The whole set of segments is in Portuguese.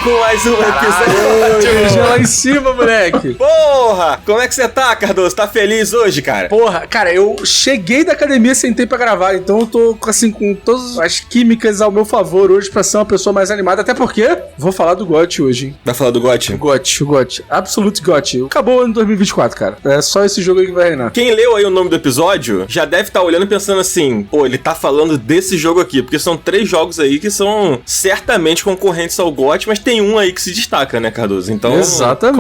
com mais um episódio. Lá em cima, moleque. Porra! Como é que você tá, Cardoso? Tá feliz hoje, cara? Porra, cara, eu cheguei da academia, sentei pra gravar, então eu tô, assim, com todas as químicas ao meu favor hoje pra ser uma pessoa mais animada, até porque vou falar do GOT hoje, hein? Vai falar do GOT? O GOT. Absolute GOT. Acabou o ano 2024, cara. É só esse jogo aí que vai reinar. Quem leu aí o nome do episódio já deve estar olhando e pensando assim, pô, ele tá falando desse jogo aqui, porque são 3 jogos aí que são certamente concorrentes ao GOT, mas tem um aí que se destaca, né, Cardoso? Então... Exatamente.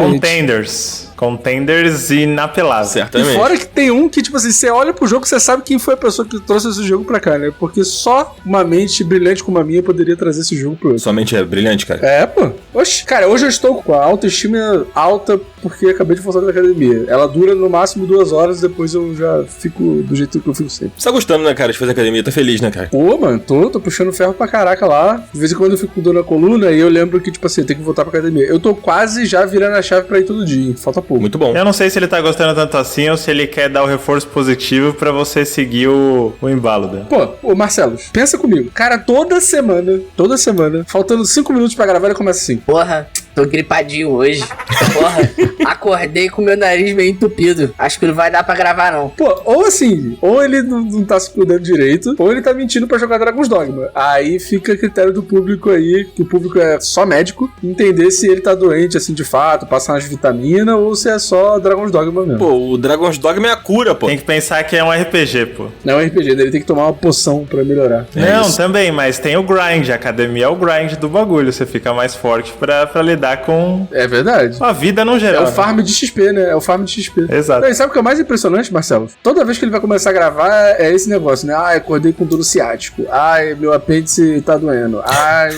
Contenders inapeláveis. Certamente. E fora que tem um que, tipo assim, você olha pro jogo, você sabe quem foi a pessoa que trouxe esse jogo pra cá, né? Porque só uma mente brilhante como a minha poderia trazer esse jogo pro outro. Sua mente é brilhante, cara. É, pô. Oxe, cara, hoje eu estou com a autoestima alta porque acabei de voltar da academia. Ela dura no máximo 2 horas, depois eu já fico do jeito que eu fico sempre. Você tá gostando, né, cara, de fazer academia? Tá feliz, né, cara? Pô, mano, tô puxando ferro pra caraca lá. De vez em quando eu fico com dor na coluna e eu lembro que, tipo assim, eu tenho que voltar pra academia. Eu tô quase já virando a chave pra ir todo dia, hein? Falta pouco. Muito bom. Eu não sei se ele tá gostando tanto assim ou se ele quer dar o reforço positivo pra você seguir o embalo dele. Pô, ô Marcelo, pensa comigo. Cara, toda semana, faltando 5 minutos pra gravar, ele começa assim. Porra, tô gripadinho hoje. Porra, acordei com meu nariz meio entupido. Acho que não vai dar pra gravar, não. Pô, ou assim, ou ele não tá se cuidando direito, ou ele tá mentindo pra jogar Dragon's Dogma. Aí fica a critério do público aí, que o público é só médico, entender se ele tá doente, assim, de fato, passar umas vitaminas, ou se é só Dragon's Dogma mesmo. Pô, o Dragon's Dogma é a cura, pô. Tem que pensar que é um RPG, pô. Não é um RPG, ele tem que tomar uma poção pra melhorar. Não, também, mas tem o grind. A academia é o grind do bagulho. Você fica mais forte pra lidar com É verdade. a vida no É geral. o farm de XP, né? É o farm de XP. Exato. Não, e sabe o que é mais impressionante, Marcelo? Toda vez que ele vai começar a gravar, é esse negócio, né? Ai, acordei com dor no ciático. Ai, meu apêndice tá doendo. Ai,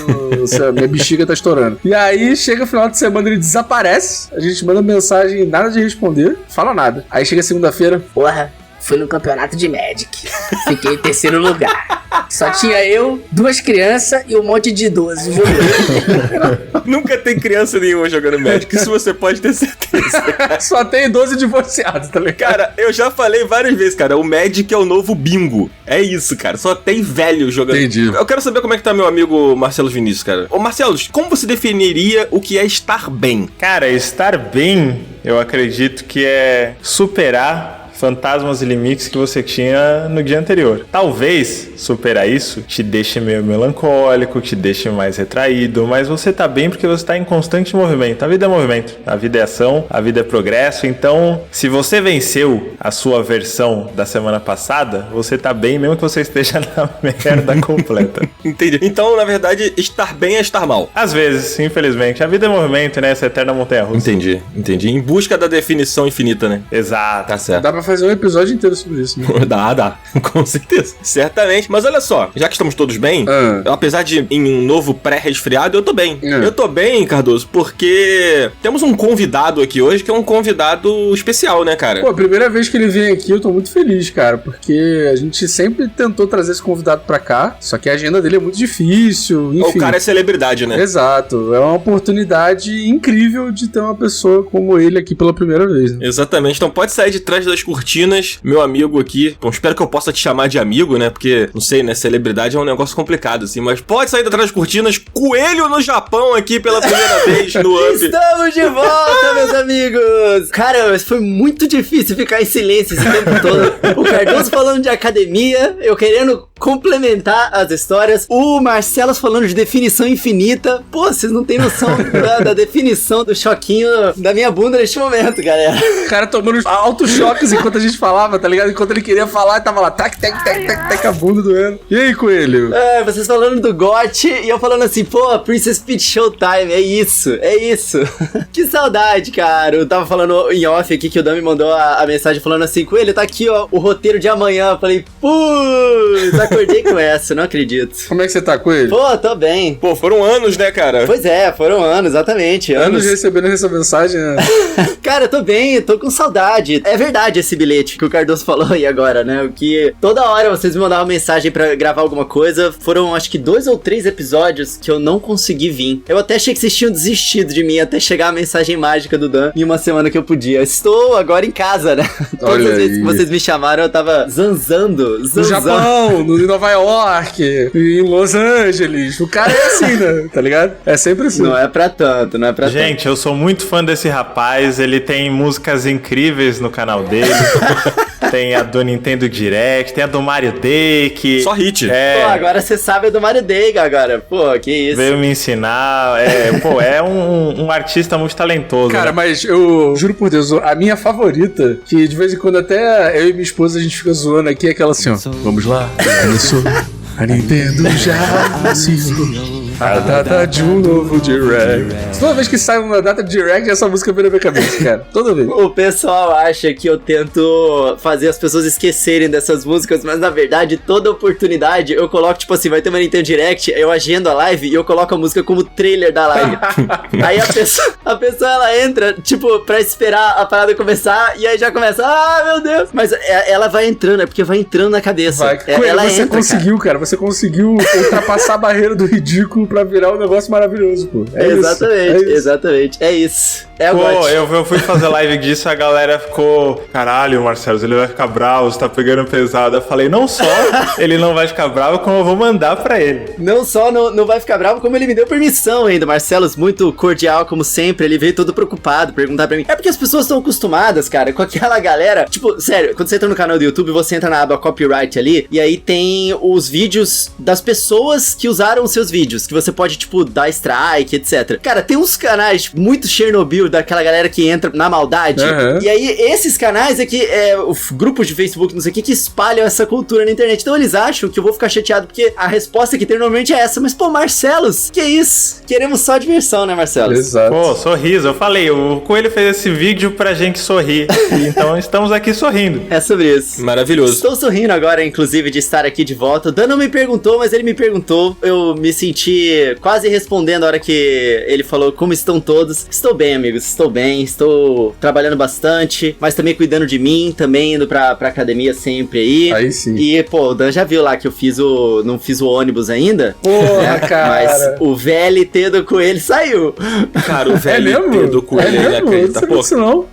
minha bexiga tá estourando. E aí, chega o final de semana, ele desaparece. A gente manda mensagem, nada de responder. Fala nada. Aí chega segunda-feira. Porra, fui no campeonato de Magic. Fiquei em 3º lugar. Só tinha eu, 2 crianças e um monte de idosos jogando. Nunca tem criança nenhuma jogando Magic, isso você pode ter certeza. Só tem 12 divorciados, tá ligado? Cara, eu já falei várias vezes, cara, o Magic é o novo bingo. É isso, cara, só tem velho jogando. Entendi. Eu quero saber como é que tá meu amigo Marcelo Vinícius, cara. Ô, Marcelo, como você definiria o que é estar bem? Cara, estar bem, eu acredito que é superar fantasmas e limites que você tinha no dia anterior. Talvez superar isso te deixe meio melancólico, te deixe mais retraído, mas você tá bem porque você tá em constante movimento. A vida é movimento, a vida é ação, a vida é progresso. Então, se você venceu a sua versão da semana passada, você tá bem mesmo que você esteja na merda completa. Entendi. Então, na verdade, estar bem é estar mal. Às vezes, infelizmente. A vida é movimento, né? Essa eterna montanha-russa. Entendi. Em busca da definição infinita, né? Exato. Tá certo. Dá pra fazer um episódio inteiro sobre isso, né? Dá, com certeza. Certamente. Mas olha só, já que estamos todos bem, apesar de em um novo pré-resfriado, eu tô bem. Eu tô bem, Cardoso, porque temos um convidado aqui hoje que é um convidado especial, né, cara? Pô, a primeira vez que ele vem aqui, eu tô muito feliz, cara, porque a gente sempre tentou trazer esse convidado pra cá, só que a agenda dele é muito difícil, enfim. O cara é celebridade, né? Exato. É uma oportunidade incrível de ter uma pessoa como ele aqui pela primeira vez, né? Exatamente. Então pode sair de trás das cortinas, meu amigo aqui. Bom, espero que eu possa te chamar de amigo, né? Porque, não sei, né? Celebridade é um negócio complicado, assim. Mas pode sair de trás das cortinas. Coelho no Japão aqui pela primeira vez no Up. Estamos de volta, meus amigos! Cara, foi muito difícil ficar em silêncio esse tempo todo. O Cardoso falando de academia, eu querendo complementar as histórias. O Marcelo falando de definição infinita. Pô, vocês não têm noção da definição do choquinho da minha bunda neste momento, galera. O cara tomando altos choques enquanto a gente falava, tá ligado? Enquanto ele queria falar, tava lá, tac, a bunda doendo. E aí, Coelho? É, vocês falando do GOT e eu falando assim, pô, Princess Peach Showtime, é isso. Que saudade, cara. Eu tava falando em off aqui que o Dan me mandou a mensagem falando assim, Coelho, tá aqui, ó, o roteiro de amanhã. Eu falei, putz, acordei com essa, não acredito. Como é que você tá, Coelho? Pô, tô bem. Pô, foram anos, né, cara? Pois é, foram anos, exatamente. Anos recebendo essa mensagem, né? Cara, eu tô bem, eu tô com saudade. É verdade esse bilhete que o Cardoso falou aí agora, né? O que toda hora vocês me mandavam mensagem pra gravar alguma coisa. Foram, acho que 2 ou 3 episódios que eu não consegui vir. Eu até achei que vocês tinham desistido de mim até chegar a mensagem mágica do Dan em uma semana que eu podia. Estou agora em casa, né? Todas as vezes que vocês me chamaram, eu tava zanzando. No Japão, em Nova York, em Los Angeles. O cara é assim, né? Tá ligado? É sempre assim. Não é pra tanto, não é pra tanto. Gente, eu sou muito fã desse rapaz. Ele tem músicas incríveis no canal dele. Tem a do Nintendo Direct, tem a do Mario Day, que... Só hit. Pô, agora você sabe a do Mario Day, agora. Pô, que isso. Veio me ensinar. É um artista muito talentoso. Cara, né? mas eu juro por Deus, a minha favorita, que de vez em quando até eu e minha esposa a gente fica zoando aqui, é aquela assim, ó. Vamos lá, começou. A Nintendo já anunciou a data de um novo Direct. Toda vez que sai uma data de Direct, essa música vem na minha cabeça, cara. Toda vez. O pessoal acha que eu tento fazer as pessoas esquecerem dessas músicas, mas na verdade, toda oportunidade eu coloco, tipo assim, vai ter uma Nintendo Direct, eu agendo a live e eu coloco a música como trailer da live. Aí a pessoa ela entra, tipo, pra esperar a parada começar, e aí já começa, meu Deus. Mas ela vai entrando, é porque vai entrando na cabeça. Vai. Ela você entra, conseguiu, cara. Você conseguiu ultrapassar a barreira do ridículo pra virar um negócio maravilhoso, pô. Exatamente. É isso. Pô, eu fui fazer live disso, a galera ficou... Caralho, Marcelo, ele vai ficar bravo, você tá pegando pesado. Eu falei, não só ele não vai ficar bravo, como eu vou mandar pra ele. Não só não vai ficar bravo, como ele me deu permissão ainda. Marcelo, muito cordial, como sempre. Ele veio todo preocupado, perguntar pra mim. É porque as pessoas estão acostumadas, cara, com aquela galera... Tipo, sério, quando você entra no canal do YouTube, você entra na aba Copyright ali, e aí tem os vídeos das pessoas que usaram os seus vídeos, que você pode, tipo, dar strike, etc. Cara, tem uns canais, tipo, muito Chernobyl, daquela galera que entra na maldade. E aí, esses canais aqui, grupos de Facebook, não sei o que espalham essa cultura na internet. Então, eles acham que eu vou ficar chateado, porque a resposta que tem normalmente é essa. Mas, pô, Marcelos, que isso? Queremos só diversão, né, Marcelos? Exato. Pô, sorriso. Eu falei, o Coelho fez esse vídeo pra gente sorrir. Então, estamos aqui sorrindo. É sobre isso. Maravilhoso. Estou sorrindo agora, inclusive, de estar aqui de volta. O Dan não me perguntou, mas ele me perguntou. Eu me senti quase respondendo a hora que ele falou como estão todos. Estou bem, amigos. Estou bem. Estou trabalhando bastante, mas também cuidando de mim, também indo pra academia sempre aí. Aí sim. E, pô, o Dan já viu lá que eu não fiz o ônibus ainda. Porra, cara. Mas o VLT do Coelho saiu. Cara, o VLT do Coelho, né, acredita?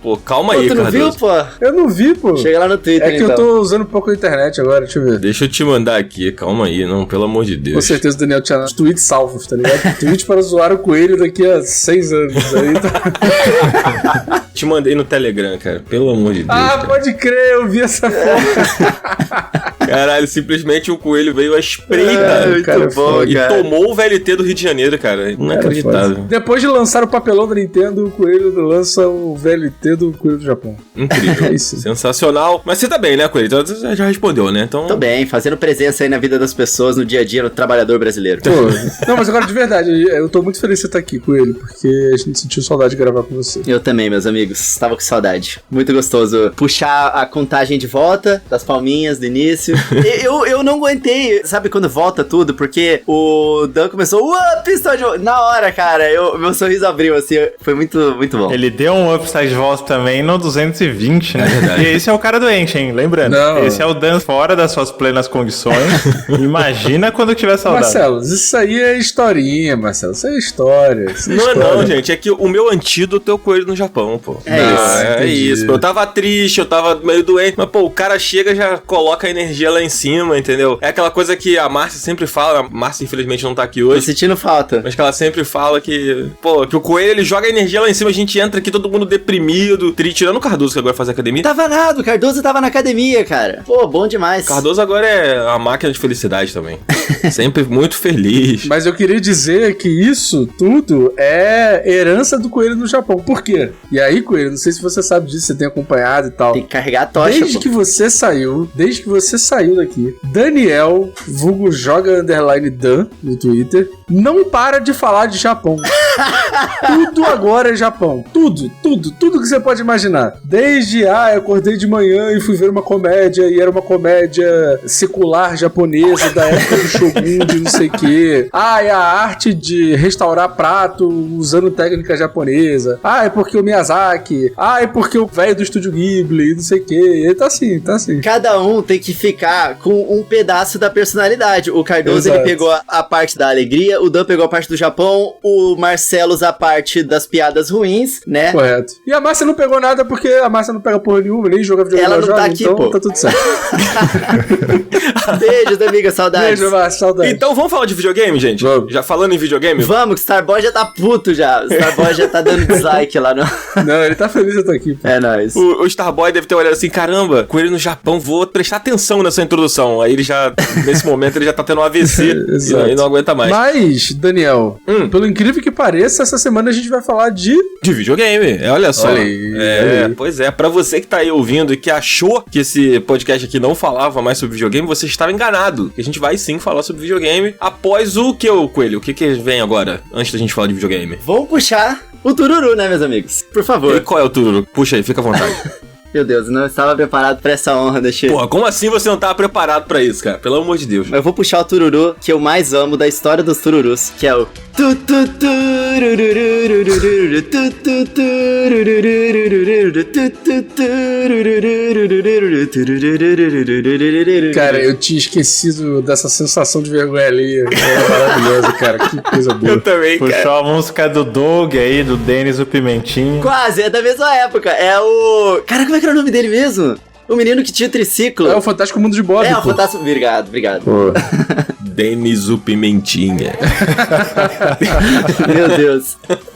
Pô, calma aí, tu não viu, pô? Eu não vi, pô. Chega lá no Twitter, então. É que eu tô usando pouco a internet agora, deixa eu ver. Deixa eu te mandar aqui, calma aí, não, pelo amor de Deus. Com certeza o Daniel tinha os tweets salvos, tá ligado? Tweet para zoar o Coelho daqui a 6 anos. Aí tá... Te mandei no Telegram, cara, pelo amor de Deus. Cara. Pode crer, eu vi essa foto. Caralho, simplesmente o Coelho veio à espreita. Muito bom, e cara. tomou o VLT do Rio de Janeiro, cara. Inacreditável. Depois de lançar o papelão da Nintendo, o Coelho lança o VLT do Coelho do Japão. Incrível. Isso. Sensacional. Mas você tá bem, né, Coelho? Então você já respondeu, né? Então... Tô bem, fazendo presença aí na vida das pessoas, no dia a dia, no trabalhador brasileiro. Pô, não, mas agora de verdade, eu tô muito feliz de você estar aqui, Coelho, porque a gente sentiu saudade de gravar com você. Eu também, meus amigos. Tava com saudade. Muito gostoso puxar a contagem de volta, das palminhas do início. Eu não aguentei, sabe quando volta tudo? Porque o Dan começou, pistol de volta. Na hora, cara, meu sorriso abriu, assim, foi muito, muito bom. Ele deu um upside de volta também no 220, né? E esse é o cara doente, hein? Lembrando. Não. Esse é o Dan fora das suas plenas condições. Imagina quando tiver saudade. Marcelo, isso aí é historinha, Marcelo. Isso é história. Não, gente. É que o meu antídoto é o Coelho no Japão, pô. É isso. Eu tava triste, eu tava meio doente. Mas, pô, o cara chega e já coloca a energia lá em cima, entendeu? É aquela coisa que a Márcia sempre fala. A Márcia, infelizmente, não tá aqui hoje. Tô sentindo falta. Mas que ela sempre fala que, pô, que o Coelho, ele joga a energia lá em cima, a gente entra aqui todo mundo deprimido, triste, tirando o Cardoso, que agora faz academia. Tava nada, o Cardoso tava na academia, cara. Pô, bom demais. Cardoso agora é a máquina de felicidade também. Sempre muito feliz. Mas eu queria dizer que isso tudo é herança do Coelho no Japão. Por quê? E aí, Coelho, não sei se você sabe disso, você tem acompanhado e tal. Tem que carregar a tocha, desde que você saiu daqui, Daniel, vulgo joga _ Dan no Twitter, não para de falar de Japão. Tudo agora é Japão. Tudo que você pode imaginar. Desde, eu acordei de manhã e fui ver uma comédia, e era uma comédia secular japonesa da época do Shogun, de não sei o quê. É a arte de restaurar prato usando técnica japonesa. É porque o Miyazaki. É porque o velho do Estúdio Ghibli, não sei o quê. E tá assim. Cada um tem que ficar com um pedaço da personalidade. O Cardoso, ele pegou a parte da alegria, o Dan pegou a parte do Japão, o Marcelos a parte das piadas ruins, né? Correto. E a Márcia não pegou nada porque a Márcia não pega porra nenhuma, nem joga videogame. Ela não tá aqui, então pô. Tá tudo certo. Beijos, amiga, saudades. Beijo, Márcia, saudades. Então vamos falar de videogame, gente? Vamos. Já falando em videogame? Vamos, que Starboy já tá puto já. Starboy já tá dando dislike lá no... Não, ele tá feliz de eu tô aqui, pô. É nóis. O Starboy deve ter olhado assim, caramba, com ele no Japão, vou prestar atenção nessa introdução. Aí ele já, nesse momento, ele já tá tendo um AVC e não aguenta mais. Mas, Daniel, pelo incrível que pareça, essa semana a gente vai falar de videogame, olha só. Olha aí. Pois é, pra você que tá aí ouvindo e que achou que esse podcast aqui não falava mais sobre videogame, você estava enganado. A gente vai sim falar sobre videogame após o que, ô Coelho? O que vem agora, antes da gente falar de videogame? Vamos puxar o tururu, né, meus amigos? Por favor. E qual é o tururu? Puxa aí, fica à vontade. Meu Deus, eu não estava preparado pra essa honra, deixa eu... Porra, como assim você não tava preparado pra isso, cara? Pelo amor de Deus. Eu vou puxar o tururu que eu mais amo da história dos tururus, que é o... Cara, eu tinha esquecido dessa sensação de vergonha ali. É maravilhoso, cara. Que coisa boa. Eu também, cara. Puxou a música do Doug aí, do Denis o Pimentinho. Quase, é da mesma época. É o... Cara, como é que era o nome dele mesmo? O menino que tinha triciclo. É o Fantástico Mundo de Bob. É, o Fantástico... Obrigado. Denis o Pimentinha. Meu Deus.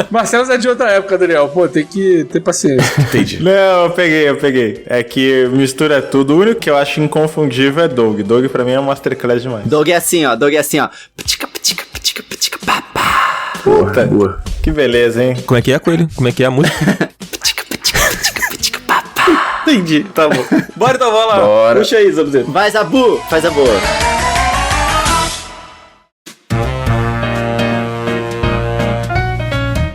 Marcelo é de outra época, Daniel. Pô, tem que ter paciência. Entendi. Não, eu peguei. É que mistura tudo. O único que eu acho inconfundível é Doug. Doug pra mim é um masterclass demais. Doug é assim, ó. Ptica, ptica, ptica, ptica, papá. Puta. Boa. Que beleza, hein? Como é que é, Coelho? Como é que é a música? Ptica, ptica, ptica, ptica, papá. Entendi, tá bom. Bora então, vamos lá. Bora. Puxa aí, Zabuzeta. Vai, Zabu, faz a boa.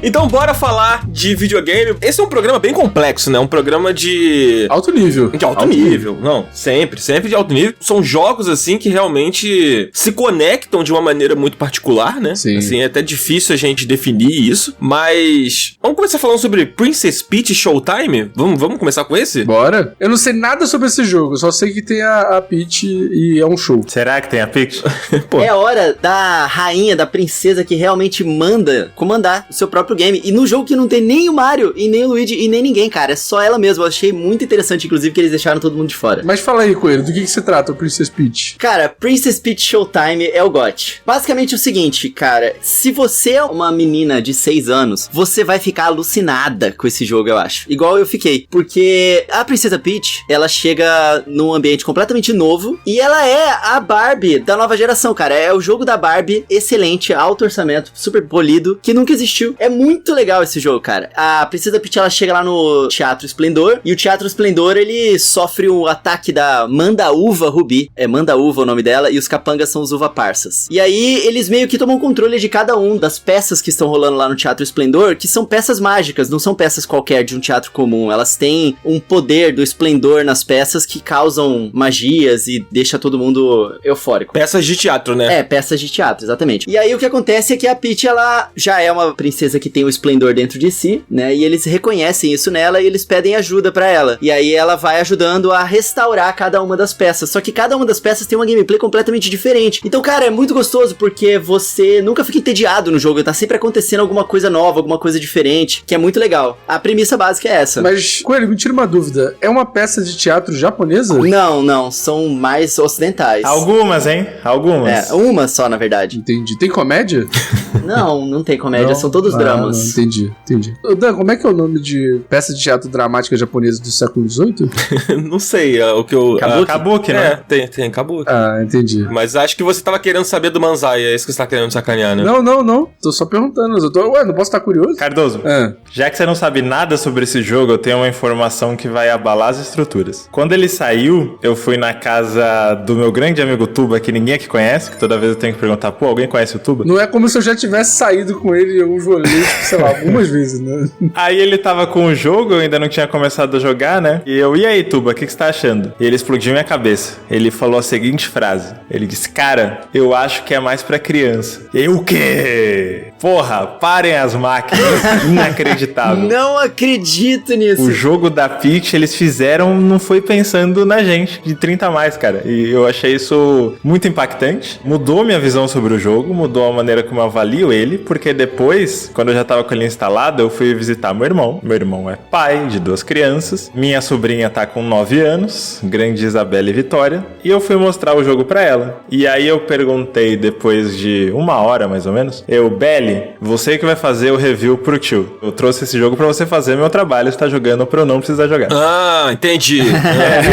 Então bora falar de videogame. Esse é um programa bem complexo, né? Um programa de... Alto nível. De alto nível. Não, sempre de alto nível. São jogos, assim, que realmente se conectam de uma maneira muito particular, né? Sim. Assim, é até difícil a gente definir isso. Mas vamos começar falando sobre Princess Peach Showtime? Vamos começar com esse? Bora. Eu não sei nada sobre esse jogo. Só sei que tem a Peach e é um show. Será que tem a Peach? Pô. É a hora da rainha, da princesa que realmente manda comandar o seu próprio game. E no jogo que não tem nem o Mario, e nem o Luigi, e nem ninguém, cara. É só ela mesma. Eu achei muito interessante, inclusive, que eles deixaram todo mundo de fora. Mas fala aí, Coelho, do que se trata o Princess Peach? Cara, Princess Peach Showtime é o GOT. Basicamente o seguinte, cara. Se você é uma menina de 6 anos, você vai ficar alucinada com esse jogo, eu acho. Igual eu fiquei. Porque a Princesa Peach, ela chega num ambiente completamente novo, e ela é a Barbie da nova geração, cara. É o jogo da Barbie excelente, alto orçamento, super polido, que nunca existiu. É muito legal esse jogo, cara. A Princesa Peach, ela chega lá no Teatro Esplendor, e o Teatro Esplendor, ele sofre o ataque da Manda-Uva Ruby. É Manda-Uva o nome dela, e os capangas são os Uva Parsas. E aí, eles meio que tomam controle de cada um das peças que estão rolando lá no Teatro Esplendor, que são peças mágicas, não são peças qualquer de um teatro comum. Elas têm um poder do esplendor nas peças que causam magias e deixa todo mundo eufórico. Peças de teatro, né? É, peças de teatro, exatamente. E aí, o que acontece é que a Peach, ela já é uma princesa que tem o esplendor dentro de si, né? E eles reconhecem isso nela e eles pedem ajuda pra ela. E aí ela vai ajudando a restaurar cada uma das peças. Só que cada uma das peças tem uma gameplay completamente diferente. Então, cara, é muito gostoso porque você nunca fica entediado no jogo. Tá sempre acontecendo alguma coisa nova, alguma coisa diferente, que é muito legal. A premissa básica é essa. Mas, Coelho, me tira uma dúvida. É uma peça de teatro japonesa? Não. São mais ocidentais. Algumas, hein? Algumas. É, uma só, na verdade. Entendi. Tem comédia? Não tem comédia. Não? São todos dramas. Não, entendi. Ô, Dan, como é que é o nome de peça de teatro dramática japonesa do século XVIII? Não sei, o que eu... Kabuki, né? Tem Kabuki. Ah, entendi. Mas acho que você tava querendo saber do Manzai, é isso que você tá querendo sacanear, né? Não. Tô só perguntando. Não posso estar curioso? Cardoso, já que você não sabe nada sobre esse jogo, eu tenho uma informação que vai abalar as estruturas. Quando ele saiu, eu fui na casa do meu grande amigo Tuba, que ninguém aqui conhece, que toda vez eu tenho que perguntar, pô, alguém conhece o Tuba? Não é como se eu já tivesse saído com ele em alguns rolês, tipo, sei lá, algumas vezes, né? Aí ele tava com o jogo, eu ainda não tinha começado a jogar, né? E eu, e aí, Tuba, o que você tá achando? E ele explodiu minha cabeça. Ele falou a seguinte frase. Ele disse, cara, eu acho que é mais pra criança. E eu, o quê? Porra, parem as máquinas. Inacreditável. Não acredito nisso. O jogo da Peach, eles fizeram, não foi pensando na gente, de 30 a mais, cara. E eu achei isso muito impactante. Mudou minha visão sobre o jogo, mudou a maneira como eu avalio ele, porque depois, quando eu já tava com ele instalado, eu fui visitar meu irmão. Meu irmão é pai de 2 crianças. Minha sobrinha tá com 9 anos, grande Isabela e Vitória. E eu fui mostrar o jogo pra ela. E aí eu perguntei, depois de 1 hora, mais ou menos, Belly, você que vai fazer o review pro tio. Eu trouxe esse jogo pra você fazer meu trabalho, você tá jogando pra eu não precisar jogar. Ah, entendi.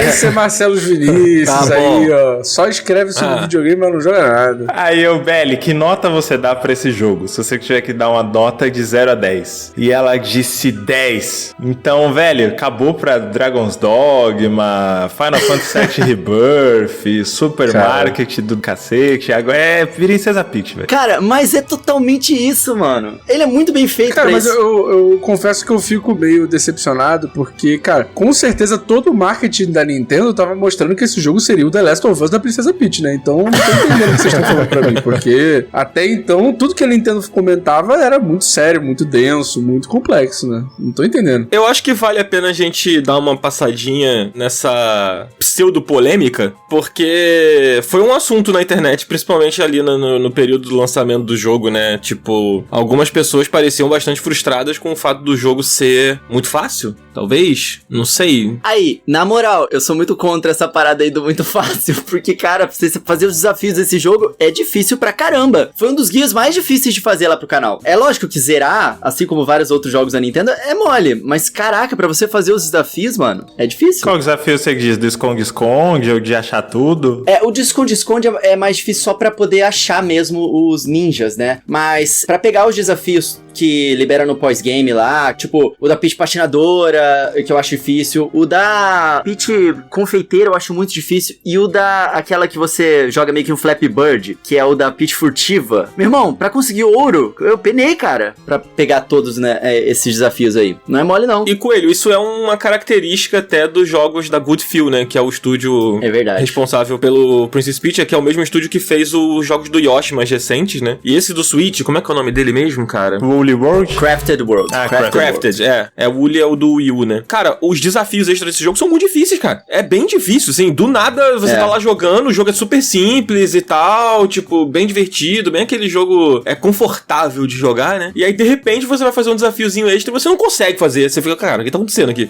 Esse é Marcelo Vinícius, Tá aí, ó. Só escreve sobre videogame, mas não joga nada. Aí Belly, que nota você dá pra esse jogo? Se você tiver que dar uma nota de 0 a 10. E ela disse 10. Então, velho, acabou pra Dragon's Dogma, Final Fantasy VII Rebirth, Supermarket do cacete. Agora é Princesa Peach, velho. Cara, mas é totalmente isso, mano. Ele é muito bem feito, cara, pra mas isso. eu confesso que eu fico meio decepcionado, porque, cara, com certeza todo o marketing da Nintendo tava mostrando que esse jogo seria o The Last of Us da Princesa Peach, né? Então, não tô entendendo o que vocês estão falando pra mim, porque até então, tudo que a Nintendo comentava era muito sério, muito denso, muito complexo, né? Não tô entendendo. Eu acho que vale a pena a gente dar uma passadinha nessa pseudo-polêmica, porque foi um assunto na internet, principalmente ali no período do lançamento do jogo, né? Tipo, algumas pessoas pareciam bastante frustradas com o fato do jogo ser muito fácil, talvez, não sei. Aí, na moral, eu sou muito contra essa parada aí do muito fácil, porque, cara, pra você fazer os desafios desse jogo é difícil pra caramba. Foi um dos guias mais difíceis de fazer lá pro canal. É lógico que zerar, assim como vários outros jogos da Nintendo, é mole, mas caraca, pra você fazer os desafios, mano, é difícil. Qual desafio você diz? Do esconde-esconde ou de achar tudo? O de esconde-esconde é mais difícil só pra poder achar mesmo os ninjas, né? Mas pra pegar os desafios que libera no pós-game lá, tipo, o da Peach patinadora, que eu acho difícil, o da Peach confeiteira eu acho muito difícil, e o da aquela que você joga meio que um Flappy Bird, que é o da Peach furtiva. Meu irmão, pra conseguir ouro, eu penei, cara, pra pegar todos, né, esses desafios aí. Não é mole, não. E, Coelho, isso é uma característica até dos jogos da Good Feel, né, que é o estúdio responsável pelo Princess Peach, que é o mesmo estúdio que fez os jogos do Yoshi mais recentes, né? E esse do Switch, como é que é o nome dele mesmo, cara? Woolly World? Crafted World. Crafted, é. O Woolly é o do Wii U, né? Cara, os desafios extras desse jogo são muito difíceis, cara. É bem difícil, assim. Do nada você tá lá jogando, o jogo é super simples e tal, tipo, bem divertido, bem aquele jogo confortável de jogar, né? E aí, de repente, você vai fazer um desafiozinho extra e você não consegue fazer. Você fica, cara, o que tá acontecendo aqui?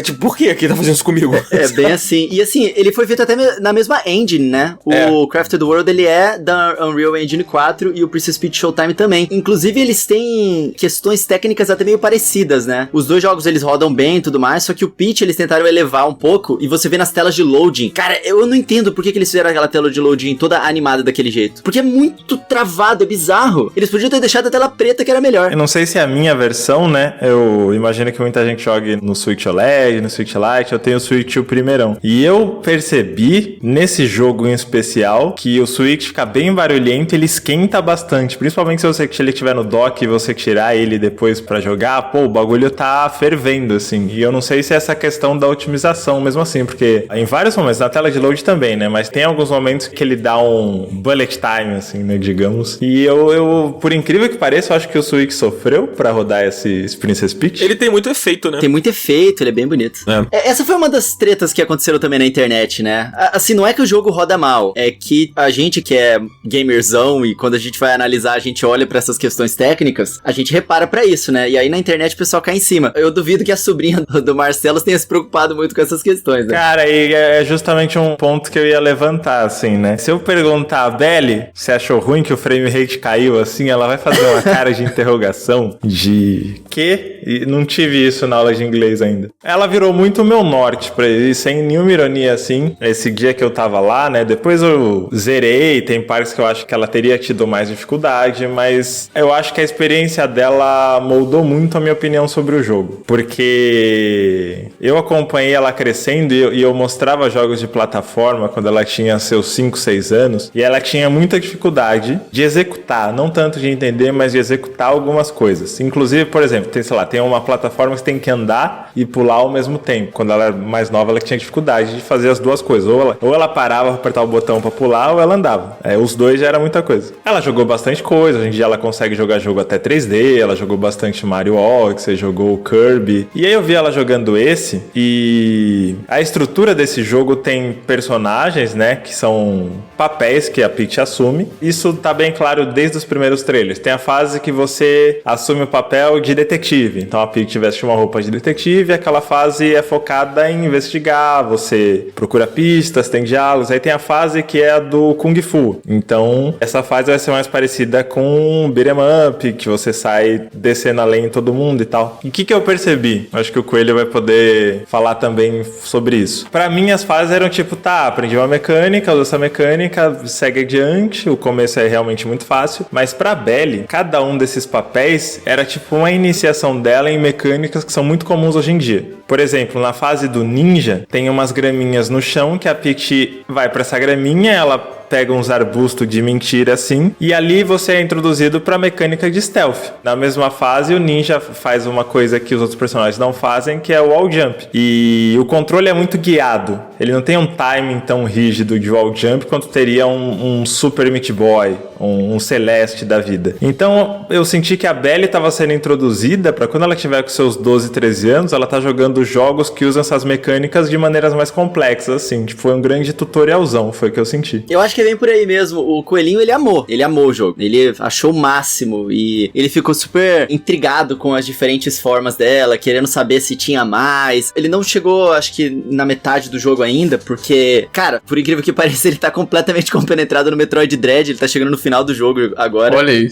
Tipo, por que aqui tá fazendo isso comigo? É bem assim. E assim, ele foi feito até na mesma engine, né? O Crafted World, ele é da Unreal Engine 4 e o Princess Peach Showtime também. Inclusive, eles têm questões técnicas até meio parecidas, né? Os dois jogos, eles rodam bem e tudo mais, só que o Peach, eles tentaram elevar um pouco e você vê nas telas de loading. Cara, eu não entendo por que eles fizeram aquela tela de loading toda animada daquele jeito. Porque é muito travado, é bizarro. Eles podiam ter deixado a tela preta, que era melhor. Eu não sei se é a minha versão, né? Eu imagino que muita gente jogue no Switch OLED, no Switch Lite. Eu tenho o Switch o primeirão. E eu percebi, nesse jogo em especial, que o Switch fica bem barulhento, ele esquenta bastante. Principalmente se ele estiver no dock e você tirar ele depois pra jogar, pô, o bagulho tá fervendo, assim. E eu não sei se é essa questão da otimização mesmo assim, porque em vários momentos, na tela de load também, né? Mas tem alguns momentos que ele dá um bullet time, assim, né? Digamos. E eu por incrível que pareça, eu acho que o Switch sofreu pra rodar esse Princess Peach. Ele tem muito efeito, né? Tem muito efeito, ele é bem bonito. Essa foi uma das tretas que aconteceram também na internet, né? Assim, não é que o jogo roda mal, é que a gente que é gamerzão e quando a gente vai analisar, a gente olha pra essas questões técnicas, a gente repara pra isso, né? E aí na internet o pessoal cai em cima. Eu duvido que a sobrinha do Marcelo tenha se preocupado muito com essas questões, né? Cara, e é justamente um ponto que eu ia levantar, assim, né? Se eu perguntar a Belly se achou ruim que o frame rate caiu, assim, ela vai fazer uma cara de interrogação de quê? E não tive isso na aula de inglês ainda. Ela virou muito o meu norte pra ele, sem nenhuma ironia, assim. Esse dia que eu tava lá, né? Depois eu zerei, tem partes que eu acho que ela teria tido mais dificuldade, mas eu acho que a experiência dela moldou muito a minha opinião sobre o jogo. Porque eu acompanhei ela crescendo e eu mostrava jogos de plataforma quando ela tinha seus 5, 6 anos, e ela tinha muita dificuldade de executar executar, não tanto de entender, mas de executar algumas coisas. Inclusive, por exemplo, tem uma plataforma que você tem que andar e pular ao mesmo tempo. Quando ela era mais nova, ela tinha dificuldade de fazer as duas coisas. Ou ela parava pra apertar o botão pra pular, ou ela andava. Os dois já era muita coisa. Ela jogou bastante coisa, hoje em dia ela consegue jogar jogo até 3D, ela jogou bastante Mario Odyssey, jogou o Kirby. E aí eu vi ela jogando esse, e a estrutura desse jogo tem personagens, né, que são papéis que a Peach assume. Isso tá bem claro desde os primeiros trailers. Tem a fase que você assume o papel de detetive. Então a Peach veste uma roupa de detetive, e aquela fase é focada em investigar, você procura pistas, tem diálogos. Aí tem a fase que é a do Kung Fu. Então essa fase vai ser mais parecida com Beat'em Up, que você sai descendo além em todo mundo e tal. E o que eu percebi? Acho que o Coelho vai poder falar também sobre isso. Pra mim as fases eram tipo, aprendi uma mecânica, usa essa mecânica, segue adiante. O começo é realmente muito fácil. Mas pra Belly, cada um desses papéis era tipo uma iniciação dela em mecânicas que são muito comuns hoje em dia. Por exemplo, na fase do ninja, tem umas graminhas no chão que a Peach vai pra essa graminha, ela pega uns arbustos de mentira assim, e ali você é introduzido pra mecânica de stealth. Na mesma fase, o ninja faz uma coisa que os outros personagens não fazem, que é o wall jump. E o controle é muito guiado. Ele não tem um timing tão rígido de wall jump quanto teria um Super Meat Boy, um Celeste da vida. Então, eu senti que a Belly estava sendo introduzida para quando ela tiver com seus 12, 13 anos, ela tá jogando jogos que usam essas mecânicas de maneiras mais complexas, assim. Tipo, foi um grande tutorialzão, foi o que eu senti. Eu acho que é bem por aí mesmo. O Coelhinho, ele amou o jogo. Ele achou o máximo e ele ficou super intrigado com as diferentes formas dela, querendo saber se tinha mais. Ele não chegou, acho que, na metade do jogo ainda, porque, cara, por incrível que pareça, ele tá completamente compenetrado no Metroid Dread, ele tá chegando no final do jogo agora. Olha aí.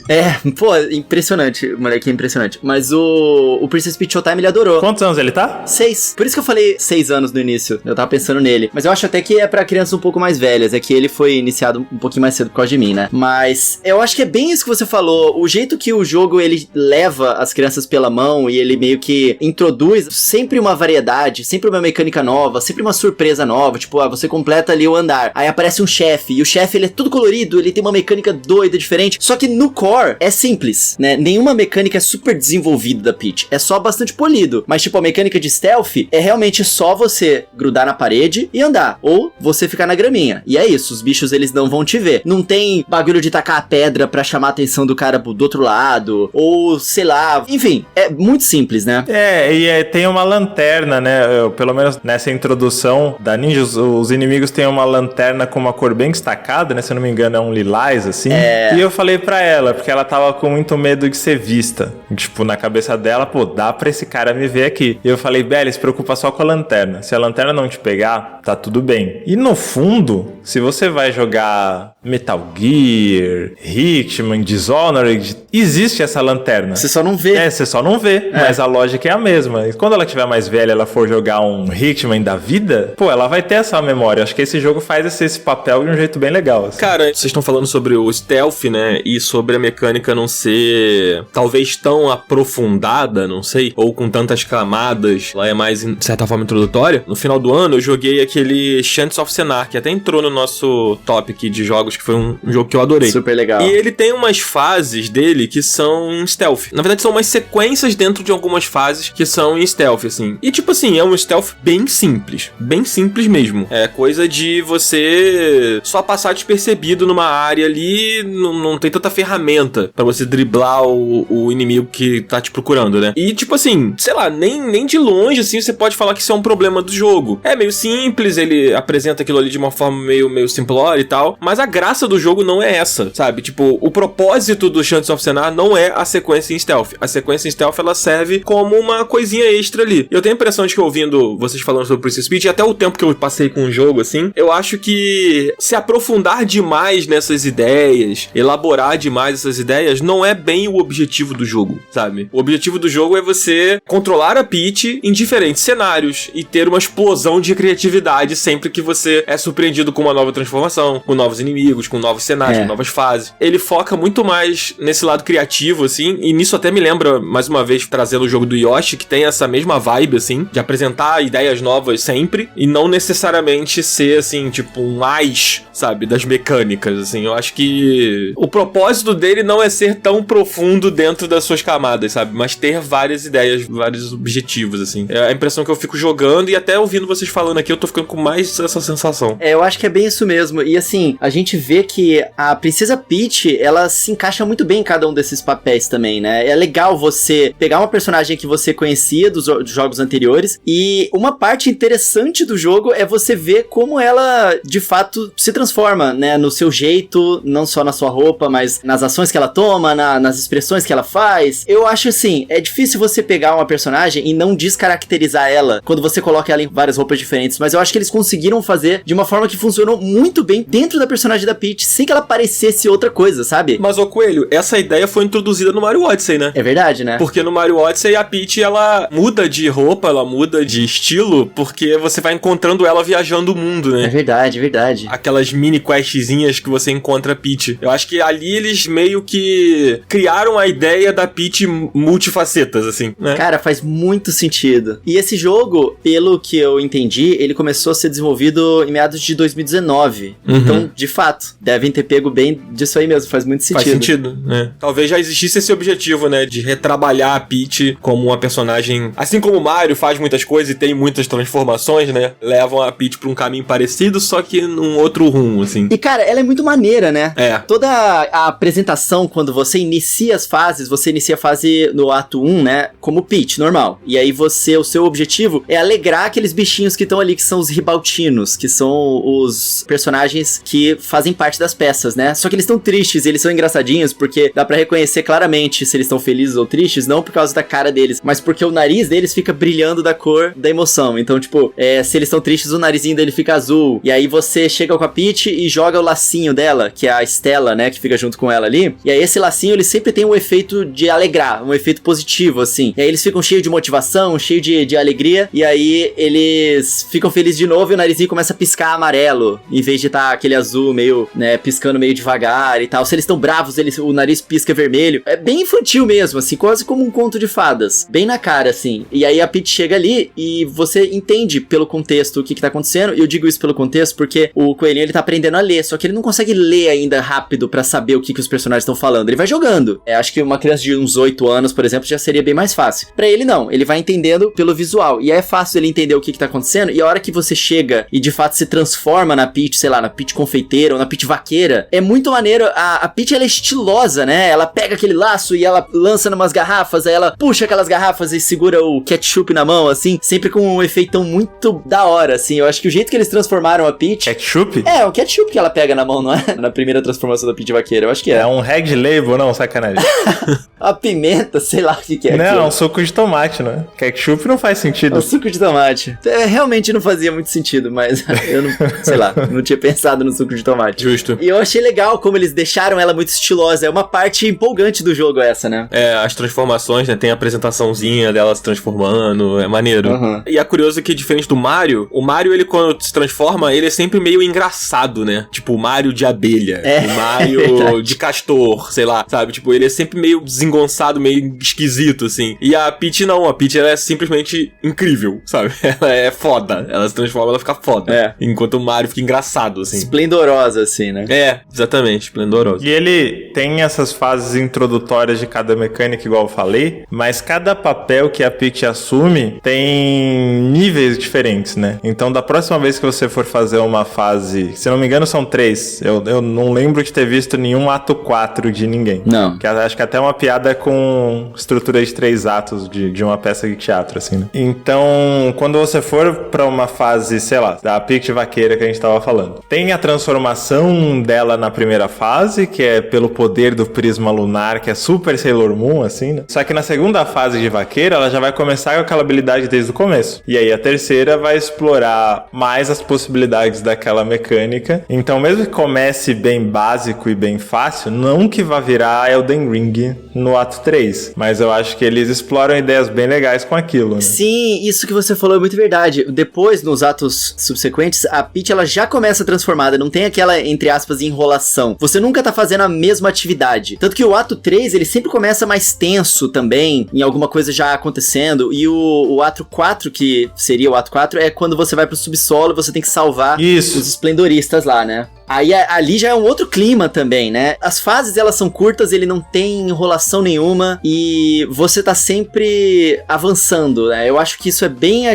Impressionante, moleque, impressionante. Mas o Princess Peach Showtime, ele adorou. Quantos anos ele tá? 6. Por isso que eu falei 6 anos no início. Eu tava pensando nele. Mas eu acho até que é pra crianças um pouco mais velhas. É que ele foi iniciado um pouquinho mais cedo por causa de mim, né? Mas eu acho que é bem isso que você falou. O jeito que o jogo, ele leva as crianças pela mão e ele meio que introduz sempre uma variedade, sempre uma mecânica nova, sempre uma surpresa nova. Tipo, você completa ali o andar. Aí aparece um chefe. E o chefe, ele é tudo colorido. Ele tem uma mecânica doida, diferente. Só que no core é simples, né? Nenhuma mecânica é super desenvolvida da Peach. É só bastante polido. Mas, tipo, a mecânica de stealth é realmente só você grudar na parede e andar. Ou você ficar na graminha. E é isso. Os bichos, eles não vão te ver. Não tem bagulho de tacar a pedra pra chamar a atenção do cara do outro lado. Ou, sei lá. Enfim, é muito simples, né? Tem uma lanterna, né? Pelo menos nessa introdução da ninja, os inimigos têm uma lanterna com uma cor bem destacada, né? Se eu não me engano, é um lilás, assim. E eu falei pra ela, porque ela tava com muito medo de ser vista. Tipo, na cabeça dela, dá pra esse cara me ver aqui. E eu falei, Belly, se preocupa só com a lanterna. Se a lanterna não te pegar, tá tudo bem. E no fundo, se você vai jogar Metal Gear, Hitman, Dishonored, existe essa lanterna. Você só não vê. Você só não vê, mas a lógica é a mesma. E quando ela tiver mais velha, ela for jogar um Hitman da vida, ela vai ter essa memória. Acho que esse jogo faz esse papel de um jeito bem legal, assim. Cara, vocês estão falando sobre o stealth, né, e sobre a mecânica não ser talvez tão aprofundada, não sei, ou com tantas camadas, ela é mais, de certa forma, introdutória. No final do ano, eu joguei aquele Chants of Sennaar, que até entrou no nosso top aqui de jogos, que foi um jogo que eu adorei. Super legal. E ele tem umas fases dele que são stealth. Na verdade, são umas sequências dentro de algumas fases que são em stealth, assim. E, tipo assim, é um stealth bem simples mesmo. É coisa de você só passar despercebido numa área ali, não tem tanta ferramenta pra você driblar o inimigo que tá te procurando, né? E, tipo assim, sei lá, nem de longe, assim, você pode falar que isso é um problema do jogo. É meio simples, ele apresenta aquilo ali de uma forma meio simplória e tal, mas a graça do jogo não é essa, sabe? Tipo, o propósito do Chants of Sennaar não é a sequência em stealth. A sequência em stealth, ela serve como uma coisinha extra ali. Eu tenho a impressão de que, ouvindo vocês falando sobre Princess Peach, e até o tempo que eu passei com o jogo, assim, eu acho que se aprofundar demais nessas ideias, elaborar demais essas ideias, não é bem o objetivo do jogo, sabe? O objetivo do jogo é você controlar a Peach em diferentes cenários e ter uma explosão de criatividade sempre que você é surpreendido com uma nova transformação, com novos inimigos, com novos cenários, com novas fases. Ele foca muito mais nesse lado criativo, assim, e nisso até me lembra, mais uma vez, trazendo o jogo do Yoshi, que tem essa mesma vibe, assim, de apresentar ideias novas sempre, e não necessariamente ser, assim, tipo, um mais, sabe, das mecânicas, assim. Eu acho que o propósito dele não é ser tão profundo dentro das suas camadas, sabe, mas ter várias ideias, vários objetivos, assim. É a impressão que eu fico jogando, e até ouvindo vocês falando aqui, eu tô ficando com mais essa sensação. Eu acho que é bem isso mesmo. E assim, a gente vê que a Princesa Peach, ela se encaixa muito bem em cada um desses papéis também, né? É legal você pegar uma personagem que você conhecia dos jogos anteriores, e uma parte interessante do jogo é você ver como ela, de fato, se transforma, né? No seu jeito, não só na sua roupa, mas nas ações que ela toma, nas expressões que ela faz. Eu acho assim, é difícil você pegar uma personagem e não descaracterizar ela quando você coloca ela em várias roupas diferentes, mas eu acho que eles conseguiram fazer de uma forma que funcionou muito bem dentro da personagem da Peach, sem que ela parecesse outra coisa, sabe? Mas, ô Coelho, essa ideia foi introduzida no Mario Odyssey, né? É verdade, né? Porque no Mario Odyssey a Peach, ela muda de roupa, ela muda de estilo, porque você vai encontrando ela viajando o mundo, né? É verdade, verdade. Aquelas mini questzinhas que você encontra a Peach. Eu acho que ali eles meio que criaram a ideia da Peach multifacetas, assim, né? Cara, faz muito sentido. E esse jogo, pelo que eu entendi, ele começou a ser desenvolvido em meados de 2019. Então, de fato, devem ter pego bem disso aí mesmo. Faz muito sentido. Faz sentido, né? Talvez já existisse esse objetivo, né? De retrabalhar a Peach como uma personagem... Assim como o Mario faz muitas coisas e tem muitas transformações, né? Levam a Peach pra um caminho parecido, só que num outro rumo, assim. E, cara, ela é muito maneira, né? É. Toda a apresentação, quando você inicia as fases, você inicia a fase no ato 1, né? Como Peach, normal. E aí o seu objetivo é alegrar aqueles bichinhos que estão ali, que são os ribaltinos, que são os personagens que fazem parte das peças, né? Só que eles estão tristes, eles são engraçadinhos, porque dá pra reconhecer claramente se eles estão felizes ou tristes, não por causa da cara deles, mas porque o nariz deles fica brilhando da cor da emoção. Então, tipo, se eles estão tristes, o narizinho dele fica azul. E aí você chega com a Peach e joga o lacinho dela, que é a Stella, né? Que fica junto com ela ali. E aí esse lacinho, ele sempre tem um efeito de alegrar, um efeito positivo, assim. E aí eles ficam cheios de motivação, cheios de alegria. E aí eles ficam felizes de novo e o narizinho começa a piscar amarelo, em vez de estar aquele azul meio, né, piscando meio devagar e tal. Se eles estão bravos, o nariz pisca vermelho. É bem infantil mesmo, assim, quase como um conto de fadas. Bem na cara, assim. E aí a Peach chega ali e você entende pelo contexto o que tá acontecendo. E eu digo isso pelo contexto porque o coelhinho, ele tá aprendendo a ler, só que ele não consegue ler ainda rápido pra saber o que os personagens estão falando. Ele vai jogando. Acho que uma criança de uns 8 anos, por exemplo, já seria bem mais fácil. Pra ele, não. Ele vai entendendo pelo visual. E aí é fácil ele entender o que tá acontecendo. E a hora que você chega e de fato se transforma na Peach, sei lá, na Peach confeiteira ou na Peach vaqueira, é muito maneiro. A Peach, ela é estilosa, né? Ela pega aquele laço e ela lança numas garrafas, aí ela puxa aquelas garrafas e segura o ketchup na mão, assim, sempre com um efeitão muito da hora, assim. Eu acho que o jeito que eles transformaram a Peach... Ketchup? É, o ketchup que ela pega na mão, não é? Na primeira transformação da Peach vaqueira, eu acho que é. É um Red Label, não, sacanagem. A pimenta, sei lá o que é. Não, aquilo. é um suco de tomate, né? Ketchup não faz sentido. É um suco de tomate. Realmente não fazia muito sentido, mas eu não, sei lá, não tinha pensado no suco de tomate. Justo. E eu achei legal como eles deixaram ela muito estilosa. É uma parte empolgante do jogo essa, né? As transformações, né? Tem a apresentaçãozinha dela se transformando, é maneiro. E é curioso que, diferente do Mario, o Mario, ele quando se transforma, ele é sempre meio engraçado, né? Tipo, o Mario de abelha, o Mario de castor, sei lá, sabe? Tipo, ele é sempre meio desengonçado, meio esquisito, assim. E a Peach não, a Peach, ela é simplesmente incrível, sabe? Ela é foda, ela se transforma, ela fica foda. Enquanto o Mario fica engraçado, assim. Esplendorosa, assim, né? Exatamente, esplendorosa. E ele tem essas fases introdutórias de cada mecânica, igual eu falei, mas cada papel que a Peach assume tem níveis diferentes, né? Então, da próxima vez que você for fazer uma fase, se não me engano, são 3. Eu não lembro de ter visto nenhum ato 4 de ninguém. Não. Que acho que até uma piada com estrutura de 3 atos de uma peça de teatro, assim, né? Então, quando você for pra uma fase, sei lá, da Peach vaqueira que a gente tava falando, tem a transformação dela na primeira fase, que é pelo poder do prisma lunar, que é super Sailor Moon, assim, né? Só que na segunda fase de vaqueira, ela já vai começar com aquela habilidade desde o começo. E aí a terceira vai explorar mais as possibilidades daquela mecânica. Então, mesmo que comece bem básico e bem fácil, não que vá virar Elden Ring no ato 3. Mas eu acho que eles exploram ideias bem legais com aquilo. tranquilo, né? Sim, isso que você falou é muito verdade. Depois, nos atos subsequentes, a Peach, ela já começa transformada, não tem aquela, entre aspas, enrolação. Você nunca tá fazendo a mesma atividade. Tanto que o ato 3, ele sempre começa mais tenso também, em alguma coisa já acontecendo, e o ato 4, que seria o ato 4, é quando você vai pro subsolo e você tem que salvar os esplendoristas lá, né? Aí ali já é um outro clima também, né? As fases, elas são curtas, ele não tem enrolação nenhuma e você tá sempre avançando, né? Eu acho que isso é bem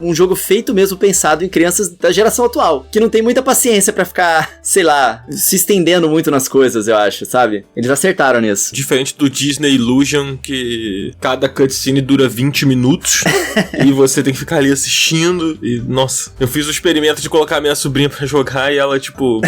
um jogo feito mesmo, pensado em crianças da geração atual, que não tem muita paciência pra ficar, sei lá, se estendendo muito nas coisas, eu acho, sabe? Eles acertaram nisso. Diferente do Disney Illusion, que cada cutscene dura 20 minutos e você tem que ficar ali assistindo e, nossa, eu fiz o experimento de colocar a minha sobrinha pra jogar e ela, tipo,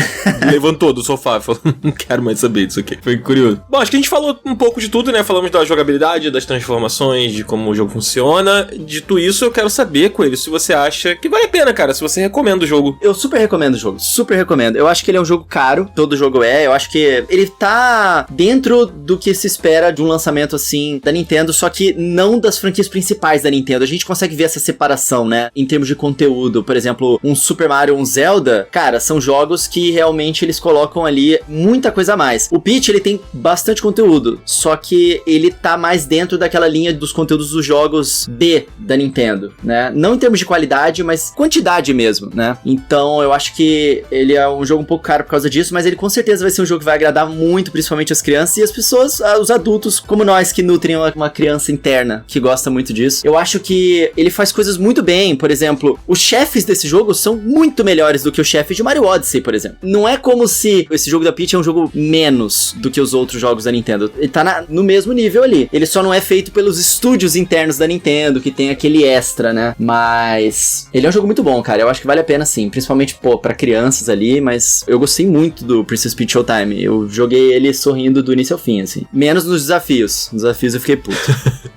levantou do sofá e falou, não quero mais saber disso aqui. Foi curioso. Bom, acho que a gente falou um pouco de tudo, né? Falamos da jogabilidade, das transformações, de como o jogo funciona. Dito isso, eu quero saber, Coelho, se você acha que vale a pena, cara, se você recomenda o jogo. Eu super recomendo o jogo, super recomendo. Eu acho que ele é um jogo caro, todo jogo é. Eu acho que ele tá dentro do que se espera de um lançamento assim da Nintendo, só que não das franquias principais da Nintendo. A gente consegue ver essa separação, né? Em termos de conteúdo. Por exemplo, um Super Mario, um Zelda, cara, são jogos que realmente eles colocam ali muita coisa a mais. O Peach, ele tem bastante conteúdo, só que ele tá mais dentro daquela linha dos conteúdos dos jogos B da Nintendo, né? Não em termos de qualidade, mas quantidade mesmo, né? Então eu acho que ele é um jogo um pouco caro por causa disso, mas ele com certeza vai ser um jogo que vai agradar muito, principalmente as crianças e as pessoas, os adultos como nós, que nutrem uma criança interna, que gosta muito disso. Eu acho que ele faz coisas muito bem. Por exemplo, os chefes desse jogo são muito melhores do que o chefe de Mario Odyssey, por exemplo. Não é como se esse jogo da Peach é um jogo menos do que os outros jogos da Nintendo. Ele tá no mesmo nível ali. Ele só não é feito pelos estúdios internos da Nintendo, que tem aquele extra, né? Mas ele é um jogo muito bom, cara. Eu acho que vale a pena, sim. Principalmente, pra crianças ali, mas eu gostei muito do Princess Peach Showtime. Eu joguei ele sorrindo do início ao fim, assim. Menos nos desafios. Nos desafios eu fiquei puto.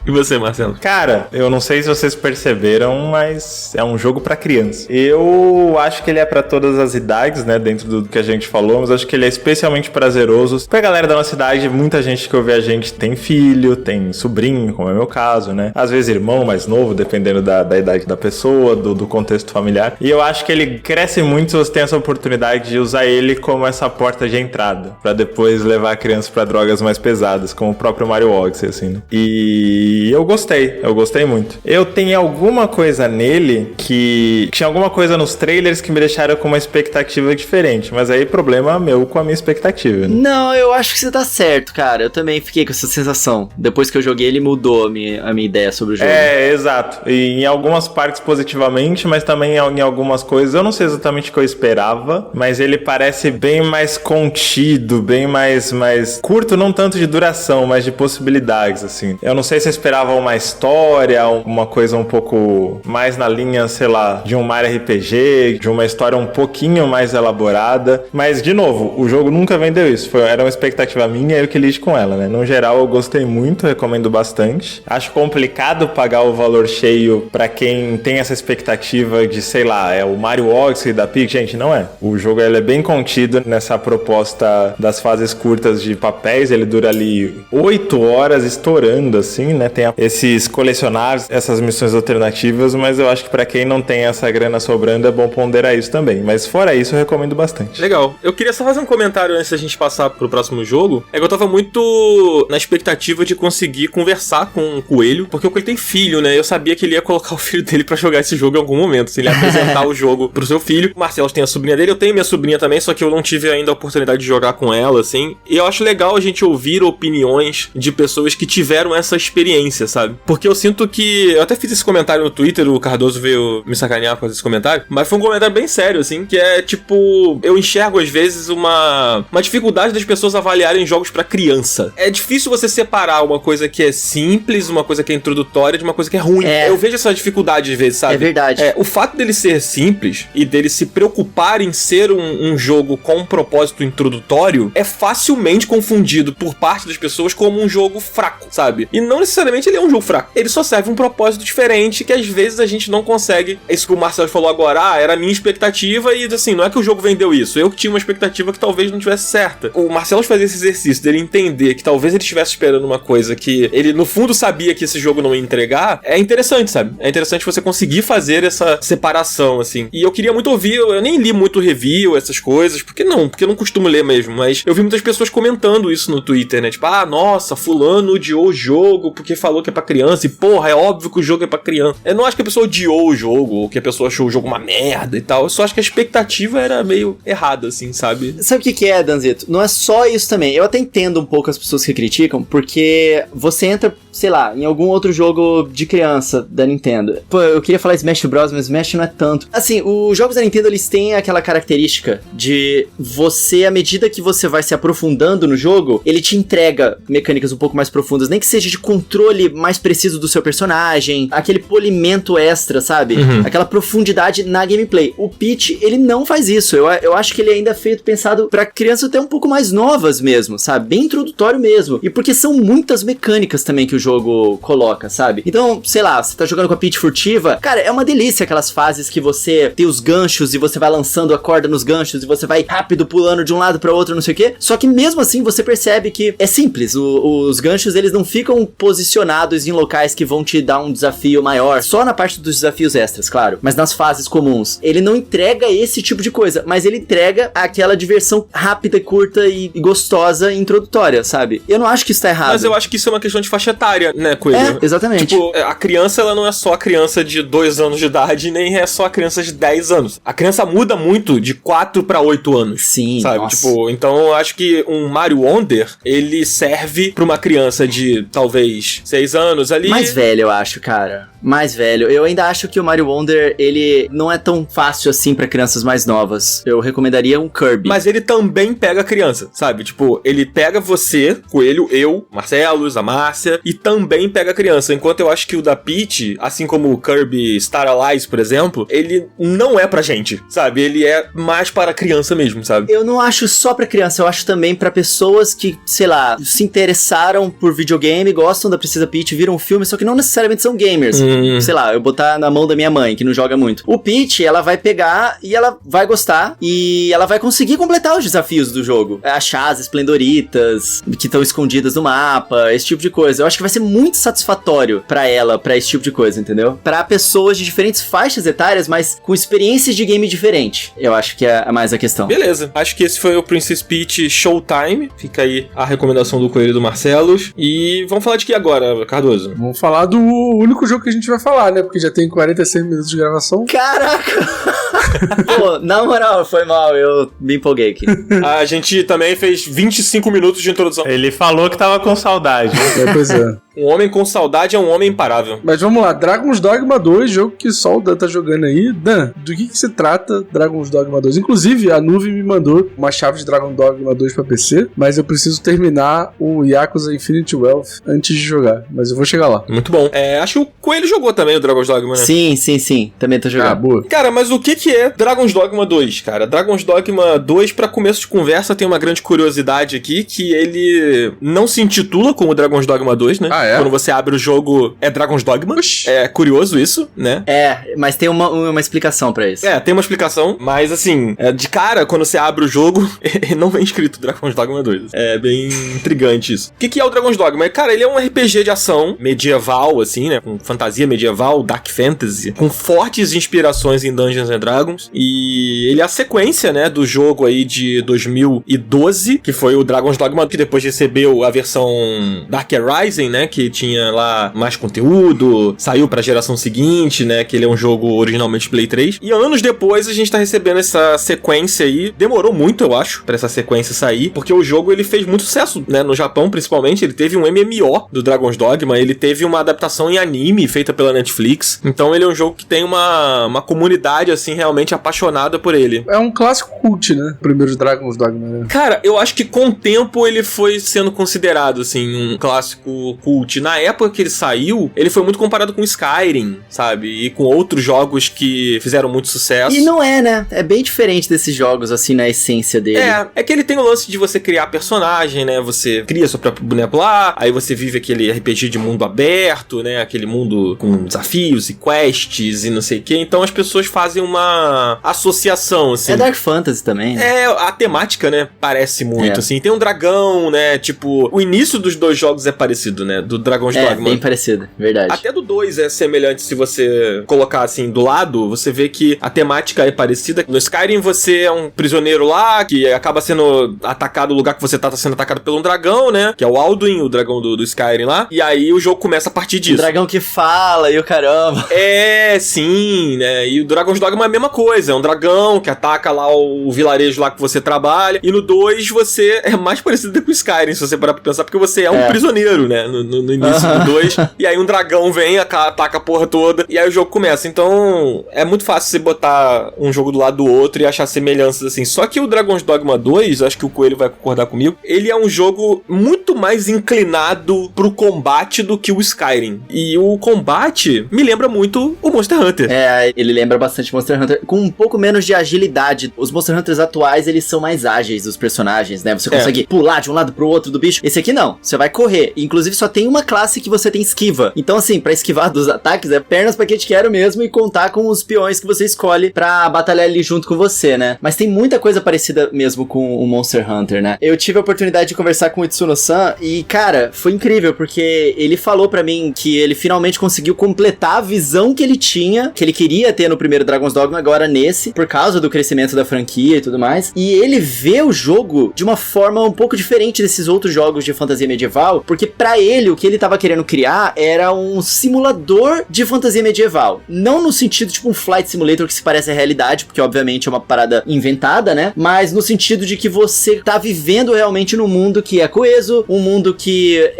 E você, Marcelo? Cara, eu não sei se vocês perceberam, mas é um jogo pra criança. Eu acho que ele é pra todas as idades, né? Dentro do que a gente falou, mas acho que ele é especialmente prazeroso pra galera da nossa idade. Muita gente que ouve a gente tem filho, tem sobrinho, como é o meu caso, né? Às vezes irmão mais novo, dependendo da idade da pessoa, do contexto familiar. E eu acho que ele cresce muito se você tem essa oportunidade de usar ele como essa porta de entrada, pra depois levar a criança pra drogas mais pesadas, como o próprio Mario Odyssey, assim, né? E eu gostei muito. Eu tenho alguma coisa nele que tinha alguma coisa nos trailers que me deixaram com uma expectativa diferente, mas aí problema meu com a minha expectativa, né? Não, eu acho que você tá certo, cara. Eu também fiquei com essa sensação. Depois que eu joguei, ele mudou a minha ideia sobre o jogo. É, exato. E em algumas partes positivamente, mas também em algumas coisas, eu não sei exatamente o que eu esperava, mas ele parece bem mais contido, bem mais curto, não tanto de duração, mas de possibilidades, assim. Eu não sei se eu esperava uma história, uma coisa um pouco mais na linha, sei lá, de um Mario RPG, de uma história um pouquinho mais elaborada, mas, de novo, o jogo nunca vendeu isso. Era uma expectativa minha e eu que lide com ela, né? No geral, eu gostei muito, recomendo bastante. Acho complicado pagar o valor cheio pra quem tem essa expectativa de, sei lá, é o Mario Odyssey da Peach. Gente, não é. O jogo ele é bem contido nessa proposta das fases curtas de papéis. Ele dura ali 8 horas estourando, assim, né? Tem esses colecionáveis, essas missões alternativas, mas eu acho que pra quem não tem essa grana sobrando é bom ponderar isso também. Mas fora isso, eu recomendo bastante. Legal. Eu queria só fazer um comentário antes da gente passar pro próximo jogo. É que eu tava muito na expectativa de conseguir conversar com o Coelho, porque o Coelho tem filho, né? Eu sabia que ele ia colocar o filho dele pra jogar esse jogo em algum momento. Se ele ia apresentar o jogo pro seu filho. O Marcelo tem a sobrinha dele, eu tenho minha sobrinha também, só que eu não tive ainda a oportunidade de jogar com ela, assim. E eu acho legal a gente ouvir opiniões de pessoas que tiveram essa experiência, sabe? Porque eu sinto que... Eu até fiz esse comentário no Twitter, o Cardoso veio me sacanear com esse comentário, mas foi um comentário bem sério, assim, que é tipo... Eu enxergo, às vezes, uma dificuldade das pessoas avaliarem jogos pra criança. É difícil você separar uma coisa que é simples, uma coisa que é introdutória, de uma coisa que é ruim. Eu vejo essa dificuldade, às vezes, sabe? É verdade. O fato dele ser simples e dele se preocupar em ser um jogo com um propósito introdutório é facilmente confundido por parte das pessoas como um jogo fraco, sabe? E não necessariamente ele é um jogo fraco. Ele só serve um propósito diferente que às vezes a gente não consegue. Isso que o Marcelo falou agora, era a minha expectativa e assim, não é que o jogo vendeu isso. Eu tinha uma expectativa que talvez não tivesse certa. O Marcelo fazer esse exercício dele entender que talvez ele estivesse esperando uma coisa que ele, no fundo, sabia que esse jogo não ia entregar, é interessante, sabe? É interessante você conseguir fazer essa separação, assim. E eu queria muito ouvir, eu nem li muito review, essas coisas, porque eu não costumo ler mesmo, mas eu vi muitas pessoas comentando isso no Twitter, né? Tipo, nossa, fulano odiou o jogo porque falou que é pra criança, e porra, é óbvio que o jogo é pra criança. Eu não acho que a pessoa odiou o jogo, ou que a pessoa achou o jogo uma merda e tal, eu só acho que a expectativa era meio errada, assim, sabe? Sabe o que é, Danzito? Não é só isso também. Eu até entendo um pouco as pessoas que criticam, porque você entra, sei lá, em algum outro jogo de criança da Nintendo. Pô, eu queria falar Smash Bros, mas Smash não é tanto. Assim, os jogos da Nintendo, eles têm aquela característica de você, à medida que você vai se aprofundando no jogo, ele te entrega mecânicas um pouco mais profundas, nem que seja de controle mais preciso do seu personagem, aquele polimento extra, sabe? Aquela profundidade na gameplay. O Peach, ele não faz isso. Eu acho que ele ainda é pensado pra crianças até um pouco mais novas mesmo, sabe? Bem introdutório mesmo. E porque são muitas mecânicas também que o jogo coloca, sabe? Então, sei lá, você tá jogando com a Peach furtiva, cara, é uma delícia aquelas fases que você tem os ganchos e você vai lançando a corda nos ganchos e você vai rápido pulando de um lado pra outro, não sei o quê. Só que mesmo assim você percebe que é simples. Os ganchos, eles não ficam posicionados em locais que vão te dar um desafio maior. Só na parte dos desafios extras, claro. Mas nas fases comuns. Ele não entrega esse tipo de coisa, mas ele entrega aquela diversão rápida, curta e gostosa e introdutória, sabe? Eu não acho que isso tá errado. Mas eu acho que isso é uma questão de faixa etária, né, Coelho? É, exatamente. Tipo, a criança, ela não é só a criança de 2 anos de idade, nem é só a criança de 10 anos. A criança muda muito de 4 pra 8 anos. Sim, sabe? Nossa. Tipo, então eu acho que um Mario Wonder, ele serve pra uma criança de, talvez, 6 anos ali. Mais velho, eu acho, cara. Mais velho. Eu ainda acho que o Mario Wonder, ele não é tão fácil assim pra crianças mais novas. Eu recomendaria um Kirby. Mas ele também pega a criança, sabe? Tipo, ele pega você, Coelho, eu, Marcelos, a Márcia, e também pega a criança. Enquanto eu acho que o da Peach, assim como o Kirby Star Allies, por exemplo, ele não é pra gente, sabe? Ele é mais para a criança mesmo, sabe? Eu não acho só pra criança, eu acho também pra pessoas que, sei lá, se interessaram por videogame, gostam da Princesa Peach, viram um filme, só que não necessariamente são gamers. Sei lá, eu botar na mão da minha mãe, que não joga muito. O Peach, ela vai pegar e ela vai gostar e ela vai conseguir completar os desafios do jogo. Achar as esplendoritas que estão escondidas no mapa, esse tipo de coisa. Eu acho que vai ser muito satisfatório pra ela, pra esse tipo de coisa, entendeu? Pra pessoas de diferentes faixas etárias, mas com experiências de game diferente. Eu acho que é mais a questão. Beleza. Acho que esse foi o Princess Peach Showtime. Fica aí a recomendação do Coelho e do Marcelos. E vamos falar de que agora, Cardoso? Vamos falar do único jogo que a gente vai falar, né? Porque já tem 46 minutos de gravação. Caraca! Pô, na moral, foi mal. Eu me empolguei aqui. A gente também fez 25 minutos de introdução. Ele falou que tava com saudade. Pois é. Um homem com saudade é um homem imparável. Mas vamos lá, Dragon's Dogma 2, jogo que só o Dan tá jogando aí. Dan, do que se trata Dragon's Dogma 2? Inclusive, a Nuvem me mandou uma chave de Dragon's Dogma 2 pra PC, mas eu preciso terminar o Yakuza Infinite Wealth antes de jogar, mas eu vou chegar lá. Muito bom. Acho que o Coelho jogou também o Dragon's Dogma, né? Sim. Também tô jogando. Ah, boa. Cara, mas o que é Dragon's Dogma 2, cara? Dragon's Dogma 2, pra começo de conversa, tem uma grande curiosidade aqui, que ele não se intitula como Dragon's Dogma 2, né? Ah, é? Quando você abre o jogo, é Dragon's Dogma. Oxi. É curioso isso, né? Mas tem uma explicação pra isso. Tem uma explicação, mas assim, de cara, quando você abre o jogo, não vem escrito Dragon's Dogma 2. É bem intrigante isso. O que é o Dragon's Dogma? Cara, ele é um RPG de ação medieval, assim, né? Com fantasia medieval, dark fantasy, com fortes inspirações em Dungeons and Dragons. E ele é a sequência, né, do jogo aí de 2012, que foi o Dragon's Dogma, que depois recebeu a versão Dark Rising, né, que tinha lá mais conteúdo, saiu pra geração seguinte, né, que ele é um jogo originalmente Play 3. E anos depois a gente tá recebendo essa sequência aí. Demorou muito, eu acho, pra essa sequência sair, porque o jogo ele fez muito sucesso, né, no Japão principalmente. Ele teve um MMO do Dragon's Dogma, ele teve uma adaptação em anime feita pela Netflix. Então ele é um jogo que tem uma comunidade, assim, realmente apaixonada por ele. É um clássico cult, né? O primeiro Dragon's Dogma, né? Cara, eu acho que com o tempo ele foi sendo considerado, assim, um clássico cult. Na época que ele saiu, ele foi muito comparado com Skyrim, sabe? E com outros jogos que fizeram muito sucesso. E não é, né? É bem diferente desses jogos, assim, na essência dele. É que ele tem o lance de você criar personagem, né? Você cria seu próprio boneco lá, aí você vive aquele RPG de mundo aberto, né? Aquele mundo com desafios e quests e não sei o que. Então as pessoas fazem uma associação, assim. É Dark Fantasy também. É, a temática, né? Parece muito, assim. Tem um dragão, né? Tipo, o início dos dois jogos é parecido, né? Do Dragon's Dogma. É, bem parecido, verdade. Até do 2 é semelhante se você colocar, assim, do lado, você vê que a temática é parecida. No Skyrim você é um prisioneiro lá, que acaba sendo atacado, o lugar que você tá sendo atacado por um dragão, né? Que é o Alduin, o dragão do Skyrim lá. E aí o jogo começa a partir disso. O dragão que fala e o caramba. É, sim, né? E o Dragon's Dogma é a mesma coisa. É um dragão que ataca lá o vilarejo lá que você trabalha. E no 2 você é mais parecido com o Skyrim, se você parar pra pensar, porque você é um prisioneiro, né? No início do 2. E aí um dragão vem, ataca a porra toda. E aí o jogo começa. Então é muito fácil você botar um jogo do lado do outro e achar semelhanças assim. Só que o Dragon's Dogma 2, acho que o Coelho vai concordar comigo, ele é um jogo muito mais inclinado pro combate do que o Skyrim. E o combate me lembra muito o Monster Hunter. É, ele lembra bastante Monster Hunter, com um pouco menos de agilidade. Os Monster Hunters atuais, eles são mais ágeis, os personagens, né? Você consegue pular de um lado pro outro do bicho. Esse aqui não, você vai correr. Inclusive só tem uma classe que você tem esquiva. Então assim, pra esquivar dos ataques é pernas pra que te quero mesmo e contar com os peões que você escolhe pra batalhar ali junto com você, né? Mas tem muita coisa parecida mesmo com o Monster Hunter, né? Eu tive a oportunidade de conversar com o Itsuno-san e, cara, foi incrível, porque ele falou pra mim que ele finalmente conseguiu completar a visão que ele tinha, que ele queria ter no primeiro Dragon's Dogma, agora nesse, por causa do crescimento da franquia e tudo mais. E ele vê o jogo de uma forma um pouco diferente desses outros jogos de fantasia medieval, porque pra ele, o que ele tava querendo criar era um simulador de fantasia medieval. Não no sentido, tipo, um Flight Simulator que se parece à realidade, porque obviamente é uma parada inventada, né? Mas no sentido de que você tá vivendo realmente num mundo que é coeso, um mundo que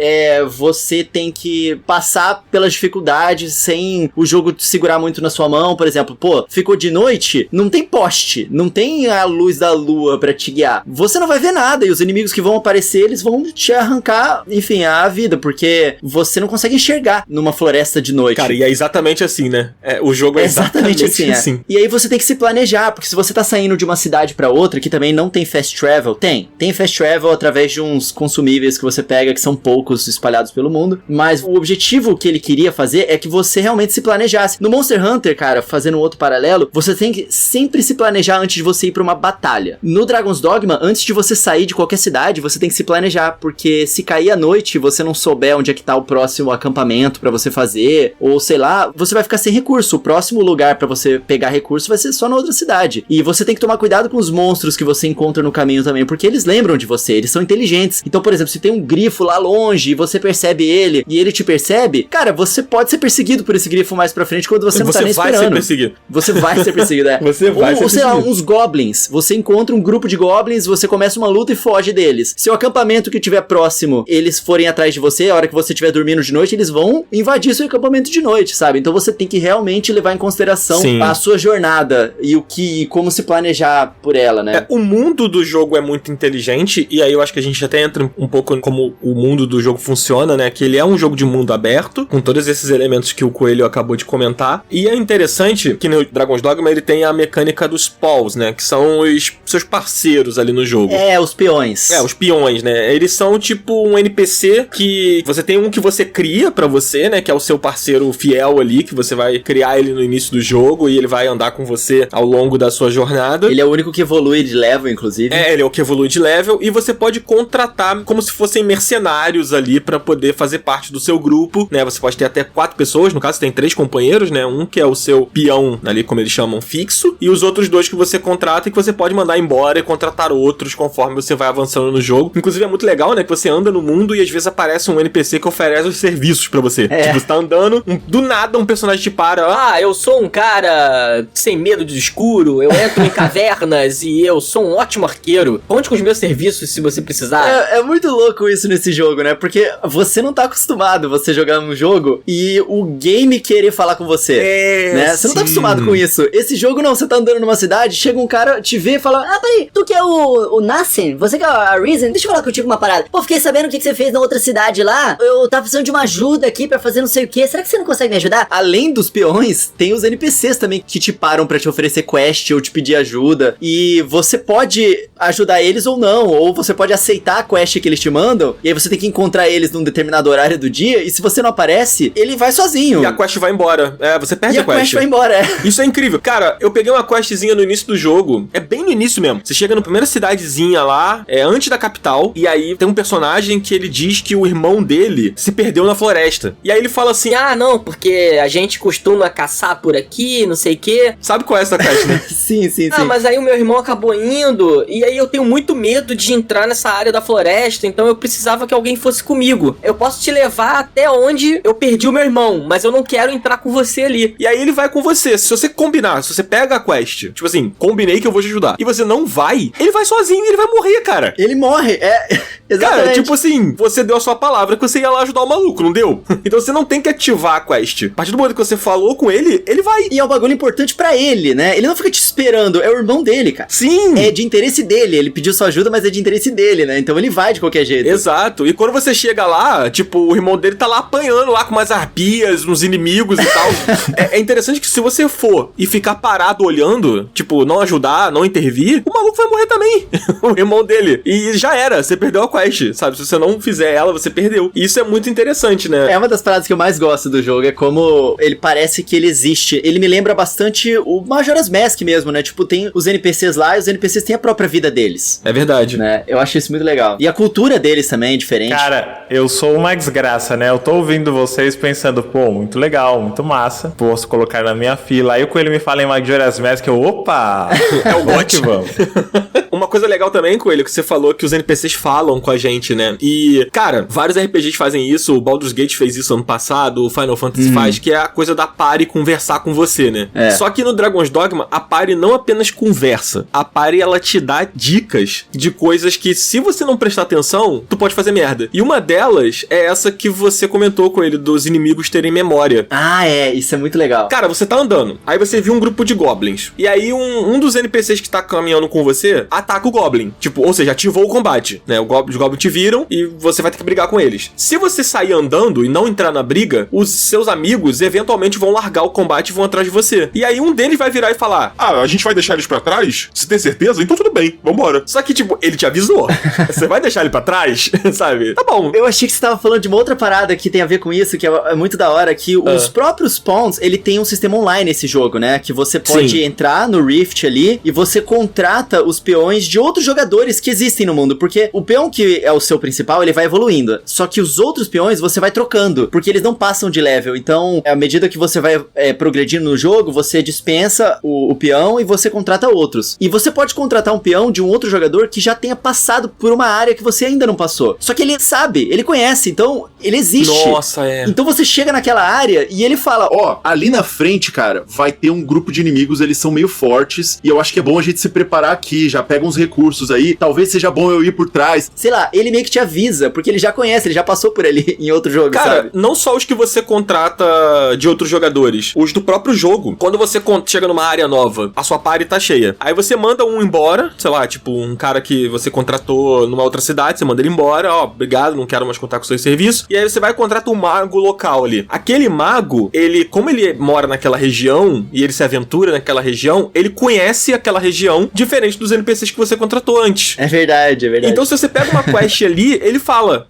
você tem que passar pelas dificuldades sem o jogo te segurar muito na sua mão. Por exemplo, pô, ficou de noite, não tem poste, não tem a luz da lua pra te guiar. Você não vai ver nada e os inimigos que vão aparecer, eles vão te arrancar, enfim, a vida, porque você não consegue enxergar numa floresta de noite. Cara, e é exatamente assim, né? O jogo é exatamente assim. E aí você tem que se planejar, porque se você tá saindo de uma cidade pra outra, que também não tem fast travel, tem fast travel através de uns consumíveis que você pega, que são poucos espalhados pelo mundo, mas o objetivo que ele queria fazer é que você realmente se planejasse. No Monster Hunter, cara, fazendo um outro paralelo, você tem que sempre se planejar antes de você ir pra uma batalha. No Dragon's Dogma, antes de você sair de qualquer cidade, você tem que se planejar, porque se cair a noite e você não souber onde é que tá o próximo acampamento pra você fazer, ou sei lá, você vai ficar sem recurso. O próximo lugar pra você pegar recurso vai ser só na outra cidade. E você tem que tomar cuidado com os monstros que você encontra no caminho também, porque eles lembram de você, eles são inteligentes. Então, por exemplo, se tem um grifo lá longe e você percebe ele, e ele te percebe, cara, você pode ser perseguido por esse grifo mais pra frente quando você não tá nem esperando. Você vai ser perseguido. Você vai ser perseguido, é. Você vai ser ou sei perseguido. lá, uns goblins. Você encontra um grupo de goblins, você começa uma luta e foge deles. Se o acampamento que tiver próximo, eles forem atrás de você, a hora que você estiver dormindo de noite, eles vão invadir seu acampamento de noite, sabe? Então você tem que realmente levar em consideração a sua jornada e como se planejar por ela, né? O mundo do jogo é muito inteligente, e aí eu acho que a gente até entra um pouco como o mundo do jogo funciona, né? Que ele é um jogo de mundo aberto, com todos esses elementos que o Coelho acabou de comentar. E é interessante que no Dragon's Dogma ele tem a mecânica dos Pauls, né? Que são os seus parceiros ali no jogo. Os peões. Os peões, né? Eles são tipo um NPC que você tem um que você cria pra você, né? Que é o seu parceiro fiel ali, que você vai criar ele no início do jogo e ele vai andar com você ao longo da sua jornada. Ele é o único que evolui de level, inclusive. Ele é o que evolui de level, e você pode contratar como se fossem mercenários ali pra poder fazer parte do seu grupo, né? Você pode ter até 4 pessoas, no caso tem 3 companheiros, né? Um que é o seu peão ali, como eles chamam, fixo, e os outros 2 que você contrata e que você pode mandar embora e contratar outros conforme você vai avançando no jogo. Inclusive é muito legal, né? Que você anda no mundo e às vezes aparece um NPC que oferece os serviços pra você. Tipo, você tá andando, do nada um personagem te para. Eu sou um cara sem medo do escuro, eu entro em cavernas e eu sou um ótimo arqueiro. Conte com os meus serviços se você precisar. É muito louco isso nesse jogo, né? Porque você não tá acostumado você jogar um jogo e o game querer falar com você. Né? Você não tá acostumado com isso. Esse jogo não, você tá andando numa cidade, chega um cara, te vê e fala: peraí, tu que é o Nascen? Você que é a Risen? Deixa eu falar contigo uma parada. Pô, fiquei sabendo o que você fez na outra cidade lá. lá, eu tava precisando de uma ajuda aqui pra fazer não sei o que, será que você não consegue me ajudar? Além dos peões, tem os NPCs também que te param pra te oferecer quest ou te pedir ajuda, e você pode ajudar eles ou não, ou você pode aceitar a quest que eles te mandam, e aí você tem que encontrar eles num determinado horário do dia, e se você não aparece, ele vai sozinho. E a quest vai embora. Você perde a quest. E a quest vai embora, Isso é incrível. Cara, eu peguei uma questzinha no início do jogo, é bem no início mesmo. Você chega na primeira cidadezinha lá, antes da capital, e aí tem um personagem que ele diz que o irmão dele se perdeu na floresta. E aí ele fala assim, não, porque a gente costuma caçar por aqui, não sei o quê. Sabe qual é essa quest, né? Sim. Mas aí o meu irmão acabou indo, e aí eu tenho muito medo de entrar nessa área da floresta, então eu precisava que alguém fosse comigo. Eu posso te levar até onde eu perdi o meu irmão, mas eu não quero entrar com você ali. E aí ele vai com você. Se você combinar, se você pega a quest, tipo assim, combinei que eu vou te ajudar, e você não vai, ele vai sozinho e ele vai morrer, cara. Ele morre, exatamente. Cara, tipo assim, você deu a sua palavra que você ia lá ajudar o maluco, não deu? Então você não tem que ativar a quest. A partir do momento que você falou com ele, ele vai. E é um bagulho importante pra ele, né? Ele não fica te esperando, é o irmão dele, cara. Sim! É de interesse dele, ele pediu sua ajuda, mas é de interesse dele, né? Então ele vai de qualquer jeito. Exato. E quando você chega lá, tipo, o irmão dele tá lá apanhando lá com umas arpias, uns inimigos e tal. É interessante que se você for e ficar parado olhando, tipo, não ajudar, não intervir, o maluco vai morrer também. O irmão dele. E já era, você perdeu a quest, sabe? Se você não fizer ela, você perdeu. E isso é muito interessante, né? É uma das paradas que eu mais gosto do jogo, é como ele parece que ele existe. Ele me lembra bastante o Majora's Mask mesmo, né? Tipo, tem os NPCs lá e os NPCs têm a própria vida deles. É verdade. Né? Eu acho isso muito legal. E a cultura deles também é diferente. Cara, eu sou uma desgraça, né? Eu tô ouvindo vocês pensando, pô, muito legal, muito massa. Posso colocar na minha fila. Aí o Coelho me fala em Majora's Mask, opa! É o GOT, vamos. Uma coisa legal também, Coelho, que você falou que os NPCs falam com a gente, né? E, cara, vários RPGs fazem isso, o Baldur's Gate fez isso ano passado, o Final Fantasy faz, que é a coisa da party conversar com você, né? Só que no Dragon's Dogma, a party não apenas conversa, a party, ela te dá dicas de coisas que, se você não prestar atenção, tu pode fazer merda. E uma delas é essa que você comentou, Coelho, dos inimigos terem memória. Isso é muito legal. Cara, você tá andando, aí você viu um grupo de goblins, e aí um dos NPCs que tá caminhando com você ataca o goblin, tipo, ou seja, ativou o combate, né? Os goblins te viram e você vai ter que brigar com eles. Se você sair andando e não entrar na briga, os seus amigos eventualmente vão largar o combate e vão atrás de você. E aí um deles vai virar e falar, a gente vai deixar eles pra trás? Se tem certeza? Então tudo bem, vambora. Só que, tipo, ele te avisou. Você vai deixar ele pra trás? Sabe? Tá bom. Eu achei que você tava falando de uma outra parada que tem a ver com isso, que é muito da hora, que os próprios Spawns, ele tem um sistema online nesse jogo, né? Que você pode entrar no Rift ali e você contrata os peões de outros jogadores que existem no mundo, porque o peão que é o seu principal, ele vai evoluindo, só que os outros peões você vai trocando, porque eles não passam de level, então à medida que você vai progredindo no jogo, você dispensa o peão e você contrata outros, e você pode contratar um peão de um outro jogador que já tenha passado por uma área que você ainda não passou, só que ele sabe, ele conhece, então ele existe. Nossa, Então você chega naquela área e ele fala, ali na frente, cara, vai ter um grupo de inimigos, eles são meio fortes, e eu acho que é bom a gente se preparar aqui, já pega uns recursos aí, talvez seja bom eu ir por trás. Sei lá, ele meio que te avisa, porque ele já conhece, ele já passou por ali em outro jogo, cara, sabe? Não só os que você contrata de outros jogadores, os do próprio jogo. Quando você chega numa área nova, a sua party tá cheia. Aí você manda um embora, sei lá, tipo, um cara que você contratou numa outra cidade, você manda ele embora, obrigado, não quero mais contar com o seu serviço. E aí você vai e contrata um mago local ali. Aquele mago, como ele mora naquela região, e ele se aventura naquela região, ele conhece aquela região, diferente dos NPCs que você contratou antes. É verdade, é verdade. Então se você pega uma quest ali, ele fala,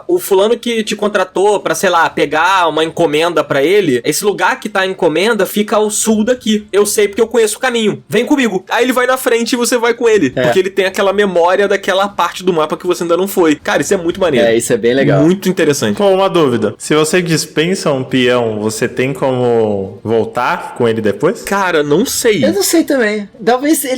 o fulano que te contratou pra, sei lá, pegar uma encomenda pra ele, esse lugar que tá a encomenda fica ao sul daqui. Eu sei porque eu conheço o caminho. Vem comigo. Aí ele vai na frente e você vai com ele. Porque ele tem aquela memória daquela parte do mapa que você ainda não foi. Cara, isso é muito maneiro. Isso é bem legal. Muito interessante. Pô, uma dúvida. Se você dispensa um peão, você tem como voltar com ele depois? Cara, não sei. Eu não sei também.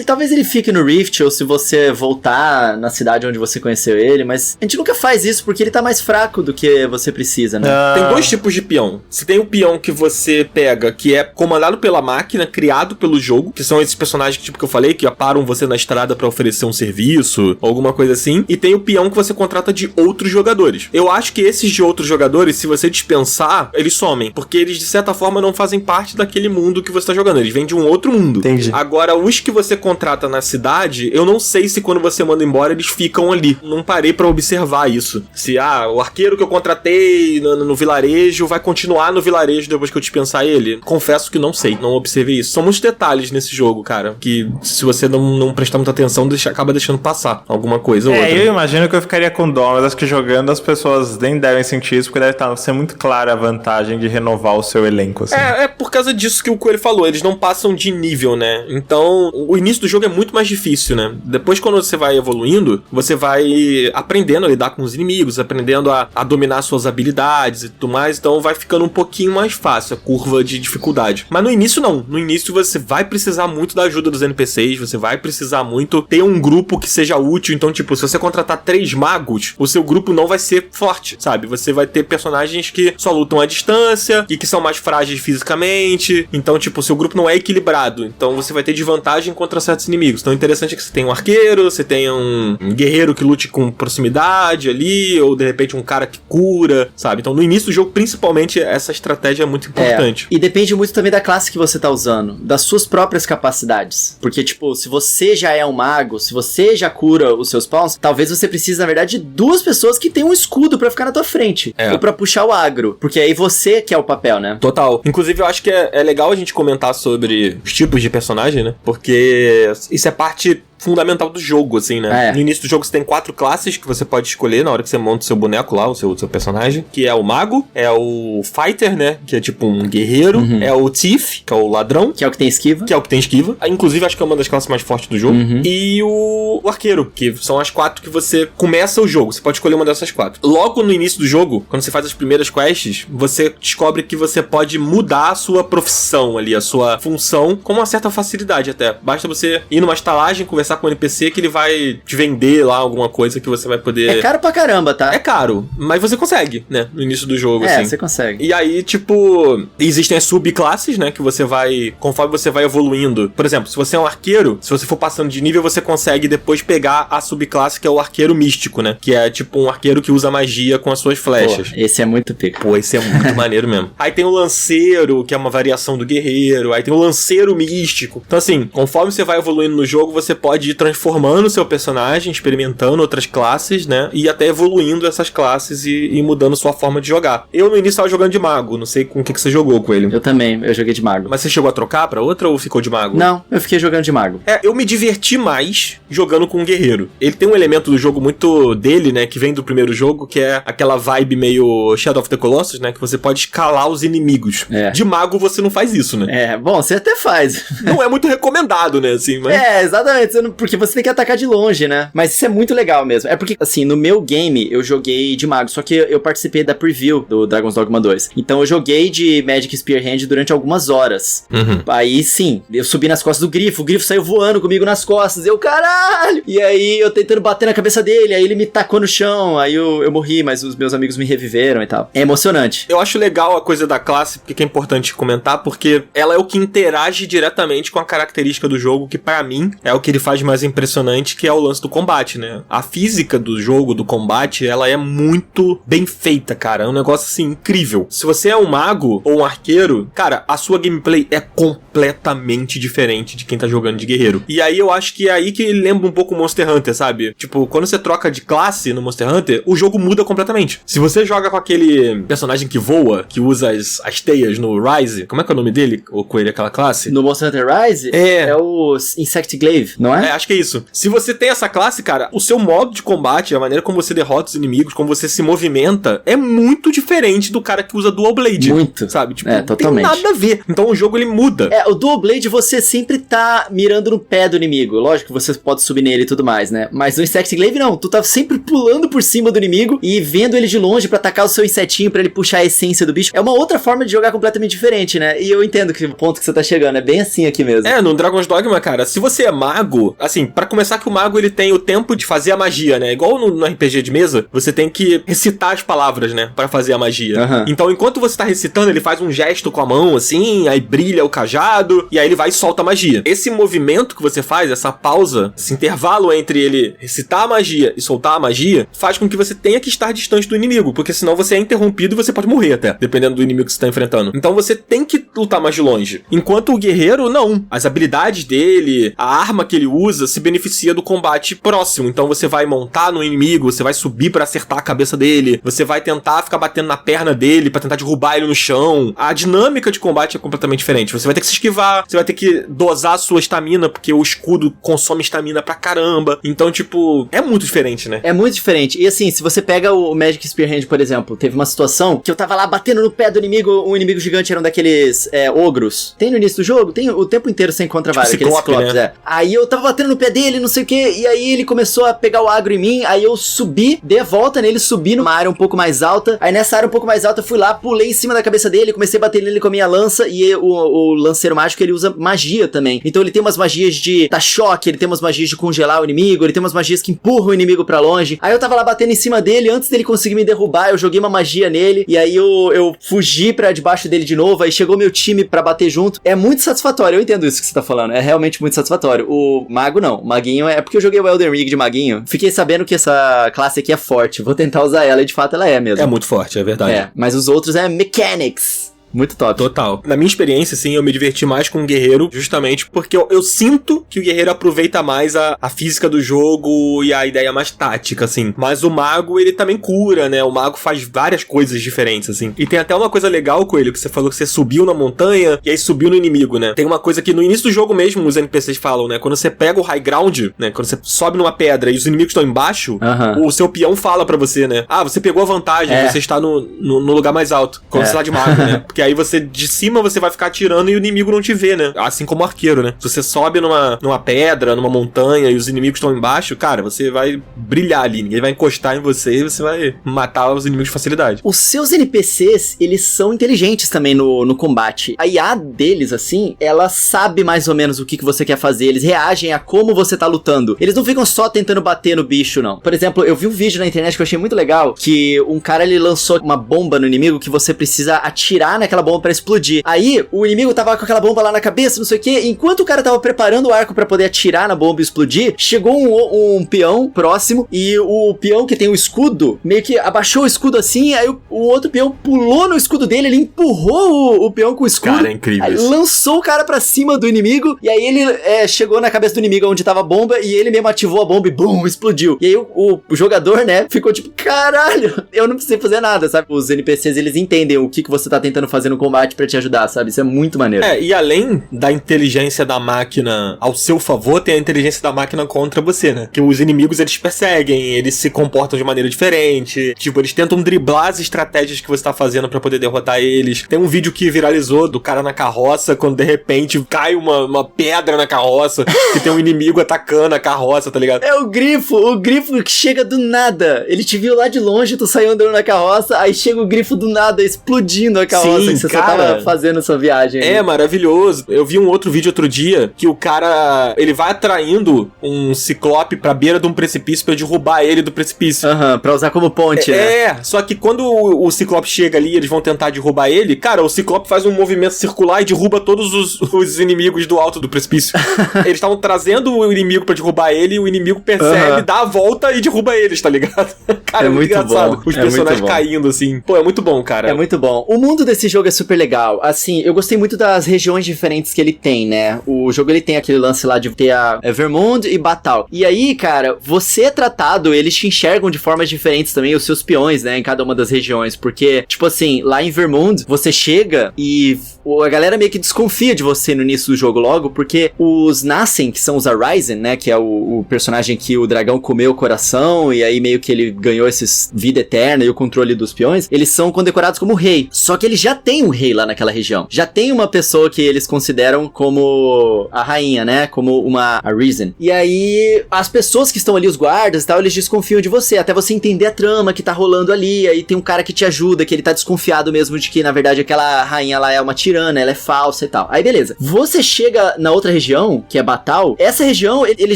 Talvez ele fique no Rift, ou se você voltar na cidade onde você conheceu ele, mas a gente nunca faz isso porque ele tá mais fraco do que você precisa, né? Tem dois tipos de peão. Você tem o peão que você pega, que é comandado pela máquina, criado pelo jogo, que são esses personagens tipo que eu falei, que param você na estrada pra oferecer um serviço, alguma coisa assim. E tem o peão que você contrata de outros jogadores. Eu acho que esses de outros jogadores, se você dispensar, eles somem, porque eles de certa forma não fazem parte daquele mundo que você tá jogando, eles vêm de um outro mundo. Entendi. Agora, os que você contrata na cidade, eu não não sei se quando você manda embora eles ficam ali. Não parei pra observar isso. Se, o arqueiro que eu contratei no vilarejo vai continuar no vilarejo depois que eu dispensar ele. Confesso que não sei, não observei isso. São muitos detalhes nesse jogo, cara, que se você não prestar muita atenção, acaba deixando passar alguma coisa ou outra. Eu imagino que eu ficaria com dó, mas acho que jogando as pessoas nem devem sentir isso, porque deve ser muito clara a vantagem de renovar o seu elenco, assim. É por causa disso que o Coelho falou, eles não passam de nível, né? Então, o início do jogo é muito mais difícil, né? Depois, quando você vai evoluindo, você vai aprendendo a lidar com os inimigos, aprendendo a dominar suas habilidades e tudo mais, então vai ficando um pouquinho mais fácil a curva de dificuldade. Mas no início não, no início você vai precisar muito da ajuda dos NPCs, você vai precisar muito ter um grupo que seja útil, então tipo, se você contratar 3 magos, o seu grupo não vai ser forte, sabe? Você vai ter personagens que só lutam à distância e que são mais frágeis fisicamente, então tipo, o seu grupo não é equilibrado, então você vai ter desvantagem contra certos inimigos. Então o interessante é que você tenha um arqueiro, você tenha um guerreiro que lute com proximidade ali, ou de repente um cara que cura, sabe? Então no início do jogo, principalmente, essa estratégia é muito importante. E depende muito também da classe que você tá usando, das suas próprias capacidades. Porque, tipo, se você já é um mago, se você já cura os seus pawns, talvez você precise, na verdade, de 2 pessoas que tenham um escudo pra ficar na tua frente. Ou pra puxar o agro. Porque aí você que é o papel, né? Total. Inclusive, eu acho que é legal a gente comentar sobre os tipos de personagem, né? Porque isso é parte fundamental do jogo, assim, né? No início do jogo você tem 4 classes que você pode escolher na hora que você monta o seu boneco lá, o seu personagem, que é o mago, é o fighter, né? Que é tipo um guerreiro, é o thief, que é o ladrão, que é o que tem esquiva, inclusive acho que é uma das classes mais fortes do jogo, e o arqueiro, que são as 4 que você começa o jogo, você pode escolher uma dessas 4. Logo no início do jogo, quando você faz as primeiras quests, você descobre que você pode mudar a sua profissão ali, a sua função, com uma certa facilidade até. Basta você ir numa estalagem, conversar com o NPC que ele vai te vender lá alguma coisa que você vai poder... É caro pra caramba, tá? É caro, mas você consegue, né? No início do jogo, assim. Você consegue. E aí, tipo, existem as subclasses, né? Que você vai... Conforme você vai evoluindo. Por exemplo, se você é um arqueiro, se você for passando de nível, você consegue depois pegar a subclasse que é o arqueiro místico, né? Que é tipo um arqueiro que usa magia com as suas flechas. Esse é muito pica. Esse é muito maneiro mesmo. Aí tem o lanceiro, que é uma variação do guerreiro. Aí tem o lanceiro místico. Então, assim, conforme você vai evoluindo no jogo, você pode ir transformando o seu personagem, experimentando outras classes, né? E até evoluindo essas classes e mudando sua forma de jogar. Eu no início tava jogando de mago, não sei com o que você jogou com ele. Eu também, eu joguei de mago. Mas você chegou a trocar pra outra ou ficou de mago? Não, eu fiquei jogando de mago. Eu me diverti mais jogando com um guerreiro. Ele tem um elemento do jogo muito dele, né? Que vem do primeiro jogo, que é aquela vibe meio Shadow of the Colossus, né? Que você pode escalar os inimigos. De mago você não faz isso, né? Bom, você até faz. Não é muito recomendado, né? Assim, mas... Exatamente. Porque você tem que atacar de longe, né? Mas isso é muito legal mesmo. É porque, assim, no meu game, eu joguei de mago, só que eu participei da preview do Dragon's Dogma 2. Então eu joguei de Magic Spearhand durante algumas horas. Aí, sim, eu subi nas costas do grifo, o grifo saiu voando comigo nas costas, eu, caralho! E aí eu tentando bater na cabeça dele, aí ele me tacou no chão, aí eu morri, mas os meus amigos me reviveram e tal. É emocionante. Eu acho legal a coisa da classe, porque é importante comentar, porque ela é o que interage diretamente com a característica do jogo, que pra mim é o que ele faz mais impressionante, que é o lance do combate, né? A física do jogo, do combate, ela é muito bem feita, cara. É um negócio, assim, incrível. Se você é um mago ou um arqueiro, cara, a sua gameplay é completamente diferente de quem tá jogando de guerreiro. E aí eu acho que é aí que lembra um pouco o Monster Hunter, sabe? Tipo, quando você troca de classe no Monster Hunter, o jogo muda completamente. Se você joga com aquele personagem que voa, que usa as teias no Rise, como é que é o nome dele? Ou com ele, aquela classe? No Monster Hunter Rise? É o Insect Glaive, não é? Acho que é isso. Se você tem essa classe, cara, o seu modo de combate, a maneira como você derrota os inimigos, como você se movimenta, é muito diferente do cara que usa Dual Blade. Muito. Sabe? Tipo, totalmente. Não tem nada a ver. Então o jogo, ele muda. O Dual Blade você sempre tá mirando no pé do inimigo. Lógico que você pode subir nele e tudo mais, né? Mas no Insect Glaive não. Tu tá sempre pulando por cima do inimigo e vendo ele de longe pra atacar o seu insetinho, pra ele puxar a essência do bicho. É uma outra forma de jogar completamente diferente, né? E eu entendo que o ponto que você tá chegando é bem assim aqui mesmo. No Dragon's Dogma, cara, se você é mago, assim, pra começar que o mago, ele tem o tempo de fazer a magia, né? Igual no RPG de mesa, você tem que recitar as palavras, né? Pra fazer a magia. Então, enquanto você tá recitando, ele faz um gesto com a mão, assim, aí brilha o cajado, e aí ele vai e solta a magia. Esse movimento que você faz, essa pausa, esse intervalo entre ele recitar a magia e soltar a magia, faz com que você tenha que estar distante do inimigo, porque senão você é interrompido e você pode morrer até, dependendo do inimigo que você tá enfrentando. Então você tem que lutar mais de longe. Enquanto o guerreiro, não. As habilidades dele, a arma que ele usa se beneficia do combate próximo. Então você vai montar no inimigo, você vai subir pra acertar a cabeça dele, você vai tentar ficar batendo na perna dele pra tentar derrubar ele no chão. A dinâmica de combate é completamente diferente. Você vai ter que se esquivar, você vai ter que dosar a sua estamina, porque o escudo consome estamina pra caramba. Então, tipo, é muito diferente, né? É muito diferente. E assim, se você pega o Magic Spearhand, por exemplo, teve uma situação que eu tava lá batendo no pé do inimigo, um inimigo gigante era um daqueles ogros. Tem no início do jogo? Tem o tempo inteiro você encontra vários, aqueles ciclopes, né? Aí eu tava batendo no pé dele, não sei o que, e aí ele começou a pegar o agro em mim, aí eu subi, dei a volta nele, subi numa área um pouco mais alta, aí nessa área um pouco mais alta eu fui lá, pulei em cima da cabeça dele, comecei a bater nele com a minha lança, e o lanceiro mágico, ele usa magia também. Então ele tem umas magias de dar choque, ele tem umas magias de congelar o inimigo, ele tem umas magias que empurram o inimigo pra longe. Aí eu tava lá batendo em cima dele, antes dele conseguir me derrubar, eu joguei uma magia nele, e aí eu fugi pra debaixo dele de novo, aí chegou meu time pra bater junto. É muito satisfatório, eu entendo isso que você tá falando, é realmente muito satisfatório. O mago não, o maguinho é porque eu joguei o Elden Ring de maguinho, fiquei sabendo que essa classe aqui é forte, vou tentar usar ela, e de fato ela é mesmo. É muito forte, é verdade. É, mas os outros é mechanics. Muito top. Total. Na minha experiência, assim, eu me diverti mais com o guerreiro, justamente porque eu sinto que o guerreiro aproveita mais a física do jogo e a ideia mais tática, assim. Mas o mago, ele também cura, né? O mago faz várias coisas diferentes, assim. E tem até uma coisa legal, Coelho, que você falou que você subiu na montanha e aí subiu no inimigo, né? Tem uma coisa que no início do jogo mesmo os NPCs falam, né? Quando você pega o high ground, né? Quando você sobe numa pedra e os inimigos estão embaixo, o seu peão fala pra você, né? Ah, você pegou a vantagem, você está no lugar mais alto. Quando você tá de mago, né? Porque aí você, de cima, você vai ficar atirando e o inimigo não te vê, né? Assim como o arqueiro, né? Se você sobe numa pedra, numa montanha e os inimigos estão embaixo, cara, você vai brilhar ali. Ninguém vai encostar em você e você vai matar os inimigos de facilidade. Os seus NPCs, eles são inteligentes também no combate. A IA deles, assim, ela sabe mais ou menos o que você quer fazer. Eles reagem a como você tá lutando. Eles não ficam só tentando bater no bicho, não. Por exemplo, eu vi um vídeo na internet que eu achei muito legal, que um cara, ele lançou uma bomba no inimigo que você precisa atirar naquela bomba pra explodir. Aí, o inimigo tava com aquela bomba lá na cabeça, não sei o que, enquanto o cara tava preparando o arco pra poder atirar na bomba e explodir, chegou um peão próximo, e o peão que tem o escudo, meio que abaixou o escudo assim, aí o outro peão pulou no escudo dele, ele empurrou o peão com o escudo. Cara, é incrível. Aí lançou o cara pra cima do inimigo, e aí ele chegou na cabeça do inimigo onde tava a bomba, e ele mesmo ativou a bomba e bum, explodiu. E aí o jogador, né, ficou tipo, caralho, eu não precisei fazer nada, sabe? Os NPCs, eles entendem o que você tá tentando fazer no combate pra te ajudar, sabe? Isso é muito maneiro. E além da inteligência da máquina ao seu favor, tem a inteligência da máquina contra você, né? Que os inimigos, eles perseguem, eles se comportam de maneira diferente, tipo, eles tentam driblar as estratégias que você tá fazendo pra poder derrotar eles. Tem um vídeo que viralizou do cara na carroça, quando de repente cai uma pedra na carroça, que tem um inimigo atacando a carroça, tá ligado? É o grifo que chega do nada. Ele te viu lá de longe, tu saiu andando na carroça, aí chega o grifo do nada, explodindo a carroça. Sim, que você cara, só tava fazendo sua viagem. É maravilhoso. Eu vi um outro vídeo outro dia que o cara, ele vai atraindo um ciclope pra beira de um precipício pra derrubar ele do precipício. Pra usar como ponte, né? Só que quando o ciclope chega ali e eles vão tentar derrubar ele, cara, o ciclope faz um movimento circular e derruba todos os inimigos do alto do precipício. Eles estavam trazendo o inimigo pra derrubar ele e o inimigo percebe, dá a volta e derruba eles, tá ligado? Cara, é muito engraçado. Os personagens caindo, assim. Pô, é muito bom, cara. É muito bom. O mundo desse jogo é super legal. Assim, eu gostei muito das regiões diferentes que ele tem, né? O jogo, ele tem aquele lance lá de ter a Vermund e Batal. E aí, cara, você é tratado, eles te enxergam de formas diferentes também, os seus peões, né? Em cada uma das regiões. Porque, tipo assim, lá em Vermund, você chega e a galera meio que desconfia de você no início do jogo logo, porque os Nassen, que são os Arisen, né? Que é o personagem que o dragão comeu o coração e aí meio que ele ganhou esses vida eterna e o controle dos peões, eles são condecorados como rei. Só que eles já têm um rei lá naquela região. Já tem uma pessoa que eles consideram como a rainha, né? Como uma Arisen. E aí, as pessoas que estão ali, os guardas e tal, eles desconfiam de você, até você entender a trama que tá rolando ali. Aí tem um cara que te ajuda, que ele tá desconfiado mesmo de que, na verdade, aquela rainha lá é uma tirana, ela é falsa e tal. Aí, beleza. Você chega na outra região, que é Batal, essa região, ele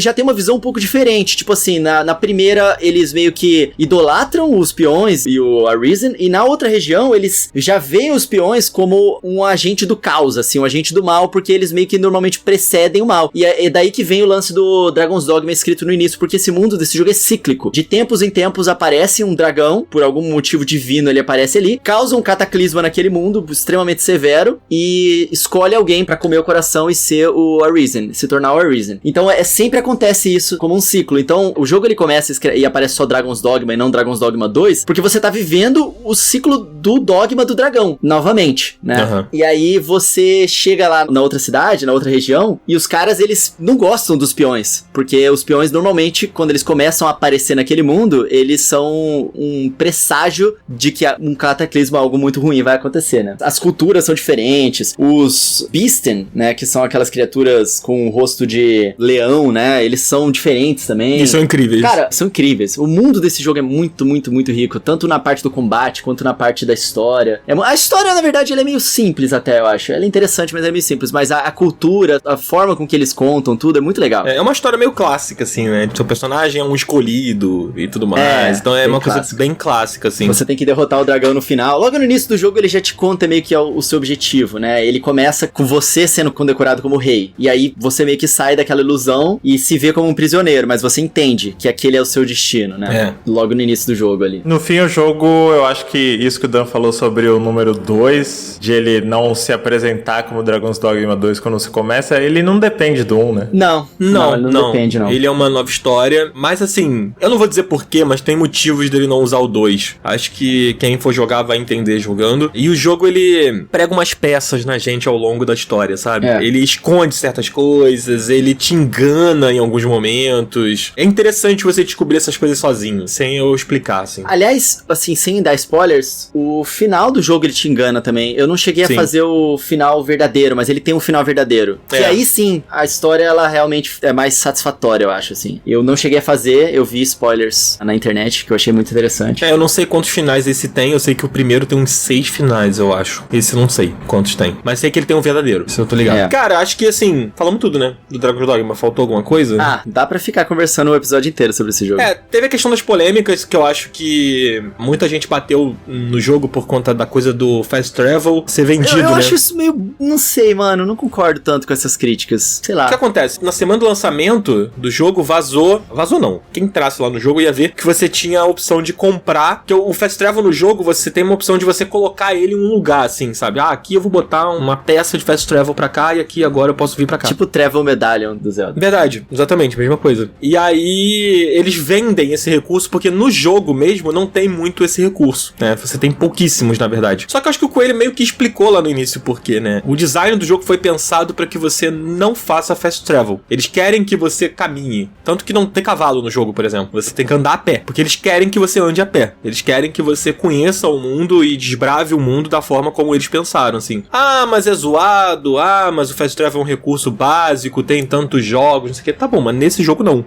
já tem uma visão um pouco diferente. Tipo assim, na primeira, eles meio que idolatram os peões e o Arisen, e na outra região, eles já veem os peões como um agente do caos, assim, um agente do mal, porque eles meio que normalmente precedem o mal. E é daí que vem o lance do Dragon's Dogma escrito no início, porque esse mundo desse jogo é cíclico. De tempos em tempos aparece um dragão, por algum motivo divino ele aparece ali, causa um cataclisma naquele mundo extremamente severo, e escolhe alguém pra comer o coração e ser o Arisen, se tornar o Arisen. Então sempre acontece isso como um ciclo. Então o jogo ele começa e aparece só Dragon's Dogma e não Dragon's Dogma 2, porque você tá vivendo o ciclo do dogma do dragão, novamente, né? Uhum. E aí você chega lá na outra cidade, na outra região, e os caras, eles não gostam dos peões, porque os peões normalmente, quando eles começam a aparecer naquele mundo, eles são um presságio de que um cataclismo, algo muito ruim vai acontecer, né? As culturas são diferentes, os Beasten, né, que são aquelas criaturas com o rosto de leão, né, eles são diferentes também. E são incríveis. Cara, são incríveis. O mundo desse jogo é muito, muito, muito rico, tanto na parte do combate, quanto na parte da história. A história, na verdade, ela é meio simples até, eu acho. Ela é interessante, mas é meio simples. Mas a cultura, a forma com que eles contam tudo é muito legal. É uma história meio clássica, assim, né? Seu personagem é um escolhido e tudo mais. Então é uma coisa bem clássica, assim. Você tem que derrotar o dragão no final. Logo no início do jogo, ele já te conta meio que o seu objetivo, né? Ele começa com você sendo condecorado como rei. E aí você meio que sai daquela ilusão e se vê como um prisioneiro, mas você entende que aquele é o seu destino, né? Logo no início do jogo ali. No fim, o jogo, eu acho que isso que o Dan falou sobre o número 2, de ele não se apresentar como Dragon's Dogma 2 quando você começa, ele não depende do 1, né? Não, ele não depende, não. Ele é uma nova história, mas assim, eu não vou dizer porquê, mas tem motivos dele não usar o 2. Acho que quem for jogar vai entender jogando. E o jogo, ele prega umas peças na gente ao longo da história, sabe? Ele esconde certas coisas, ele te engana em alguns momentos. É interessante você descobrir essas coisas sozinho, sem eu explicar, assim. Aliás, assim, sem dar spoilers, o final do jogo ele te engana também. Eu não cheguei a fazer o final verdadeiro, mas ele tem um final verdadeiro. E aí sim, a história, ela realmente é mais satisfatória, eu acho, assim. Eu não cheguei a fazer, eu vi spoilers na internet, que eu achei muito interessante. Eu não sei quantos finais esse tem, eu sei que o primeiro tem uns 6 finais, eu acho. Esse eu não sei quantos tem. Mas sei que ele tem um verdadeiro, se eu tô ligado. Cara, acho que assim, falamos tudo, né? Do Dragon's Dogma, faltou alguma coisa? Dá pra ficar conversando o episódio inteiro sobre esse jogo. Teve a questão das polêmicas, que eu acho que muita gente bateu no jogo por conta da coisa do Fast Travel ser vendido, eu né? acho isso meio... Não sei, mano, não concordo tanto com essas críticas. Sei lá. O que acontece? Na semana do lançamento do jogo, vazou não. Quem entrasse lá no jogo ia ver que você tinha a opção de comprar, que o Fast Travel no jogo, você tem uma opção de você colocar ele em um lugar, assim, sabe? Aqui eu vou botar uma peça de Fast Travel pra cá e aqui agora eu posso vir pra cá. Tipo o Travel Medallion do Zelda. Verdade, exatamente, mesma coisa. E aí, eles vendem esse recurso porque no jogo mesmo não tem muito esse recurso, né? Você tem pouquíssimos, na verdade. Só que eu acho que o Coelho meio que explicou lá no início por quê, né? O design do jogo foi pensado pra que você não faça Fast Travel. Eles querem que você caminhe. Tanto que não tem cavalo no jogo, por exemplo. Você tem que andar a pé. Porque eles querem que você ande a pé. Eles querem que você conheça o mundo e desbrave o mundo da forma como eles pensaram, assim. Mas é zoado. Mas o Fast Travel é um recurso básico, tem tantos jogos, não sei o que. Tá bom, mas nesse jogo não.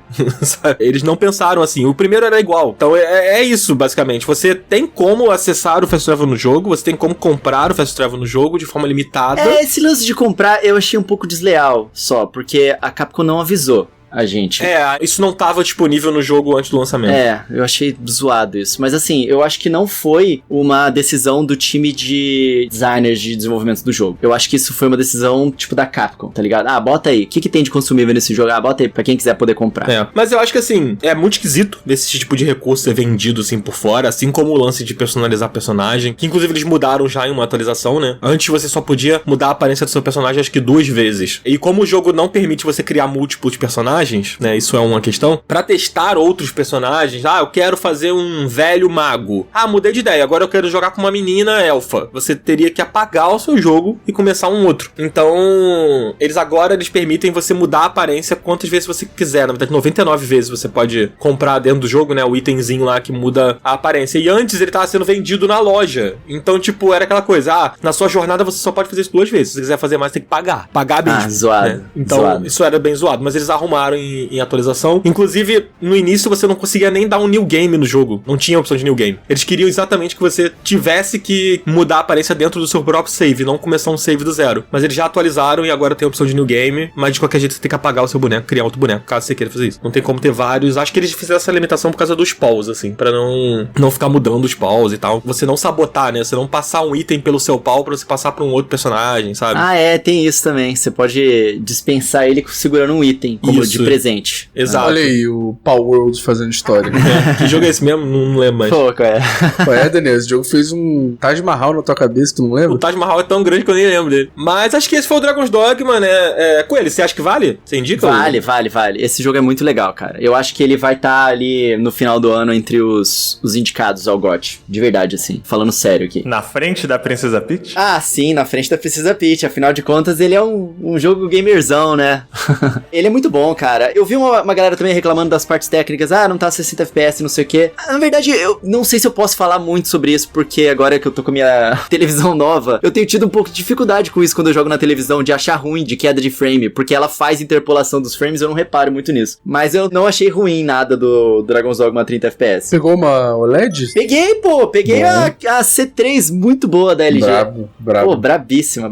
Eles não pensaram assim. O primeiro era igual. Então é isso, basicamente. Você tem como acessar o Fast Travel no jogo, você tem como comprar o Fast Travel no jogo de forma limitada. Esse lance de comprar eu achei um pouco desleal só, porque a Capcom não avisou a gente. Isso não estava disponível no jogo antes do lançamento. Eu achei zoado isso. Mas assim, eu acho que não foi uma decisão do time de designers de desenvolvimento do jogo. Eu acho que isso foi uma decisão, tipo, da Capcom, tá ligado? Bota aí. O que tem de consumível nesse jogo? Bota aí pra quem quiser poder comprar. Mas eu acho que assim, é muito esquisito esse tipo de recurso ser vendido assim por fora, assim como o lance de personalizar personagem, que inclusive eles mudaram já em uma atualização, né? Antes você só podia mudar a aparência do seu personagem acho que 2 vezes. E como o jogo não permite você criar múltiplos personagens, né, isso é uma questão, pra testar outros personagens, eu quero fazer um velho mago, mudei de ideia, agora eu quero jogar com uma menina elfa, você teria que apagar o seu jogo e começar um outro. Então, eles permitem você mudar a aparência quantas vezes você quiser, na verdade 99 vezes você pode comprar dentro do jogo, né, o itemzinho lá que muda a aparência, e antes ele tava sendo vendido na loja, então tipo, era aquela coisa, na sua jornada você só pode fazer isso 2 vezes, se você quiser fazer mais tem que pagar mesmo. Zoado. Né? Então, zoado. Isso era bem zoado, mas eles arrumaram em atualização. Inclusive, no início você não conseguia nem dar um new game no jogo. Não tinha opção de new game. Eles queriam exatamente que você tivesse que mudar a aparência dentro do seu próprio save, não começar um save do zero. Mas eles já atualizaram e agora tem a opção de new game, mas de qualquer jeito você tem que apagar o seu boneco, criar outro boneco, caso você queira fazer isso. Não tem como ter vários. Acho que eles fizeram essa limitação por causa dos pawns, assim, pra não ficar mudando os pawns e tal. Você não sabotar, né? Você não passar um item pelo seu paw pra você passar pra um outro personagem, sabe? Tem isso também. Você pode dispensar ele segurando um item, como isso. de presente. Exato. Olha aí, o Power World fazendo história. Que jogo é esse mesmo? Não lembro mais. Pô, é. Ué, Daniel, esse jogo fez um Taj Mahal na tua cabeça, tu não O lembra? Taj Mahal é tão grande que eu nem lembro dele. Mas acho que esse foi o Dragon's Dogma, né? Coelho, você acha que vale? Você indica? Vale. Esse jogo é muito legal, cara. Eu acho que ele vai estar ali no final do ano entre os indicados ao GOT. De verdade, assim. Falando sério aqui. Na frente da Princesa Peach? Ah, sim, na frente da Princesa Peach. Afinal de contas, ele é um jogo gamerzão, né? Ele é muito bom, cara. Eu vi uma galera também reclamando das partes técnicas. Ah, não tá 60 FPS, não sei o quê. Na verdade, eu não sei se eu posso falar muito sobre isso, porque agora que eu tô com a minha televisão nova, eu tenho tido um pouco de dificuldade com isso quando eu jogo na televisão, de achar ruim, de queda de frame, porque ela faz interpolação dos frames, eu não reparo muito nisso. Mas eu não achei ruim nada do Dragon's Dogma 30 FPS. Pegou uma OLED? Peguei, pô! Peguei a C3 muito boa da LG. Brabo. Pô, brabíssima.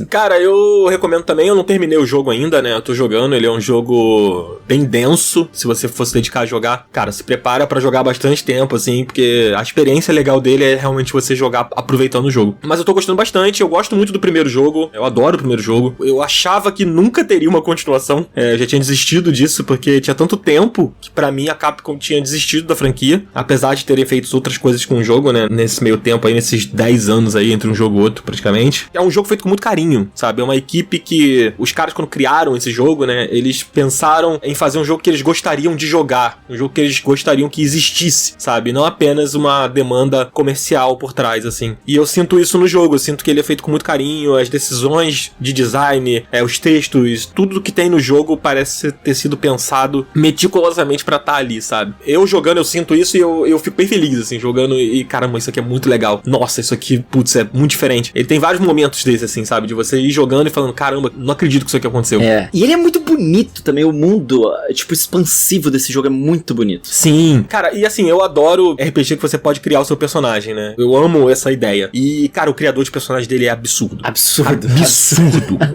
Cara, eu recomendo também, eu não terminei o jogo ainda, né? Eu tô jogando, ele é um jogo bem denso. Se você fosse dedicar a jogar, cara, se prepara pra jogar bastante tempo, assim, porque a experiência legal dele é realmente você jogar aproveitando o jogo. Mas eu tô gostando bastante, eu gosto muito do primeiro jogo, eu adoro o primeiro jogo. Eu achava que nunca teria uma continuação, eu já tinha desistido disso, porque tinha tanto tempo que pra mim a Capcom tinha desistido da franquia, apesar de terem feito outras coisas com o jogo, né? Nesse meio tempo aí, nesses 10 anos aí, entre um jogo e outro, praticamente. É um jogo feito com muito carinho, sabe? É uma equipe que os caras, quando criaram esse jogo, né, eles pensaram em fazer um jogo que eles gostariam de jogar, um jogo que eles gostariam que existisse, sabe? Não apenas uma demanda comercial por trás, assim. E eu sinto isso no jogo, eu sinto que ele é feito com muito carinho, as decisões de design, os textos, tudo que tem no jogo parece ter sido pensado meticulosamente pra estar ali, sabe? Eu jogando, eu sinto isso e eu fico bem feliz, assim, jogando e caramba, isso aqui é muito legal. Nossa, isso aqui, putz, é muito diferente. Ele tem vários momentos desses, assim, sabe? De você ir jogando e falando, caramba, não acredito que isso aqui aconteceu. E ele é muito bonito também, o mundo, tipo, expansivo desse jogo é muito bonito. Sim. Cara, e assim, eu adoro RPG que você pode criar o seu personagem, né? Eu amo essa ideia. E, cara, o criador de personagem dele é absurdo. Absurdo.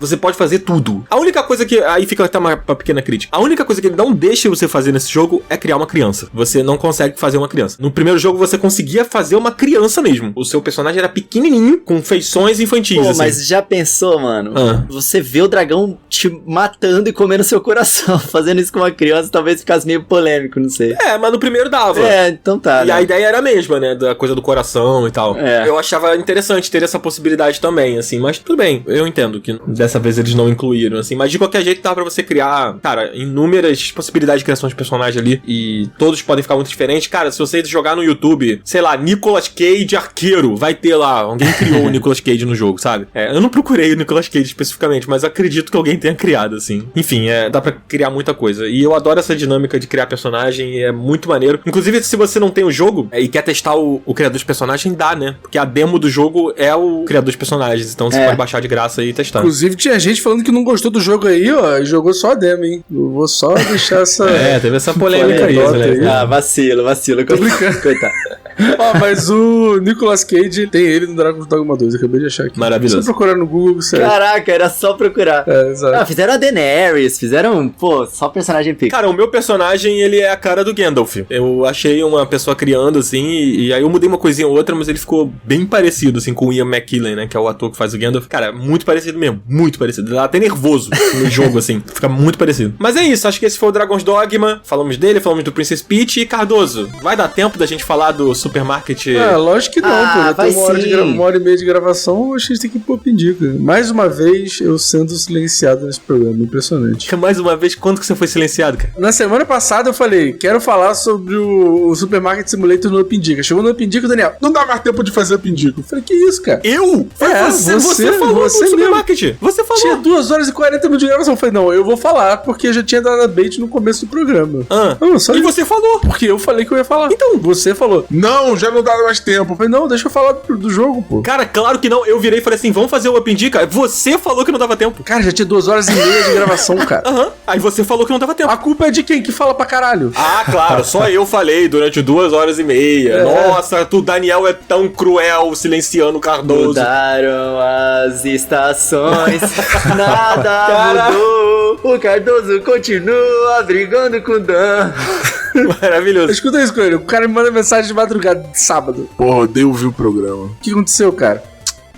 Você pode fazer tudo. A única coisa que... Aí fica até uma pequena crítica. A única coisa que ele não deixa você fazer nesse jogo é criar uma criança. Você não consegue fazer uma criança. No primeiro jogo você conseguia fazer uma criança mesmo. O seu personagem era pequenininho, com feições infantis. Pô, assim. mas já pensou, mano? Você vê o dragão te matando e comendo seu coração. Fazendo isso com uma criança talvez ficasse meio polêmico, não sei. Mas no primeiro dava. Então tá. E a ideia era a mesma, né? Da coisa do coração e tal. Eu achava interessante ter essa possibilidade também, assim. Mas tudo bem, eu entendo que dessa vez eles não incluíram, assim. Mas de qualquer jeito dá pra você criar, cara, inúmeras possibilidades de criação de personagem ali. E todos podem ficar muito diferentes. Cara, se você jogar no YouTube, sei lá, Nicolas Cage arqueiro, vai ter lá. Alguém criou o Nicolas Cage no jogo, sabe? Eu não procurei o Nicolas Cage especificamente, mas acredito que alguém tenha criado, assim. Enfim, dá pra criar muita coisa. E eu adoro essa dinâmica de criar personagem, é muito maneiro. Inclusive, se você não tem o jogo e quer testar o criador de personagem, dá, né? Porque a demo do jogo é o criador de personagens, então você pode baixar de graça aí e testar. Inclusive, tinha gente falando que não gostou do jogo aí, ó, e jogou só a demo, hein? Eu vou só deixar essa... Teve essa polêmica aí, né? Ah, vacilo. Tô brincando. Coitado. Mas o Nicolas Cage tem ele no Dragon's Dogma 2, eu acabei de achar aqui. Maravilhoso. Só procurar no Google, sério. Caraca, era só procurar. Exato. Fizeram a Daenerys, fizeram, só personagem pica. Cara, o meu personagem, ele é a cara do Gandalf. Eu achei uma pessoa criando, assim, e aí eu mudei uma coisinha ou outra, mas ele ficou bem parecido, assim, com o Ian McKellen, né, que é o ator que faz o Gandalf. Cara, muito parecido mesmo, muito parecido. Dá até nervoso no jogo, assim, fica muito parecido. Mas é isso, acho que esse foi o Dragon's Dogma. Falamos dele, falamos do Princess Peach. E Cardoso, vai dar tempo da gente falar do Supermarket? Lógico que não, pô. Já tem uma hora e meia de gravação, a gente tem que pôr pindica. Mais uma vez, eu sendo silenciado nesse programa, impressionante. Mais uma vez, quando que você foi silenciado, cara? Na semana passada eu falei, quero falar sobre o Supermarket Simulator no Pindica. Chegou no Pindica, o Daniel, não dá mais tempo de fazer Pindica. Eu falei, que isso, cara? Você falou do Supermarket. Você falou. Tinha 2 horas e 40 minutos de gravação. Eu falei, não, eu vou falar, porque eu já tinha dado a bait no começo do programa. E você falou. Porque eu falei que eu ia falar. Então, você falou, não, já não dá mais tempo. Eu falei, não, deixa eu falar do jogo, pô. Cara, claro que não. Eu virei e falei assim, vamos fazer o Up Indica. Você falou que não dava tempo. Cara, já tinha 2 horas e meia de gravação, cara. Aí você falou que não dava tempo. A culpa é de quem? Que fala pra caralho. Ah, claro. Só eu falei durante 2 horas e meia. Nossa, o Daniel é tão cruel silenciando o Cardoso. Mudaram as estações, nada mudou. O Cardoso continua brigando com o Dan. Maravilhoso. Escuta isso, Coelho. O cara me manda mensagem de madrugada de sábado. Porra, odeio ouvir o programa. O que aconteceu, cara?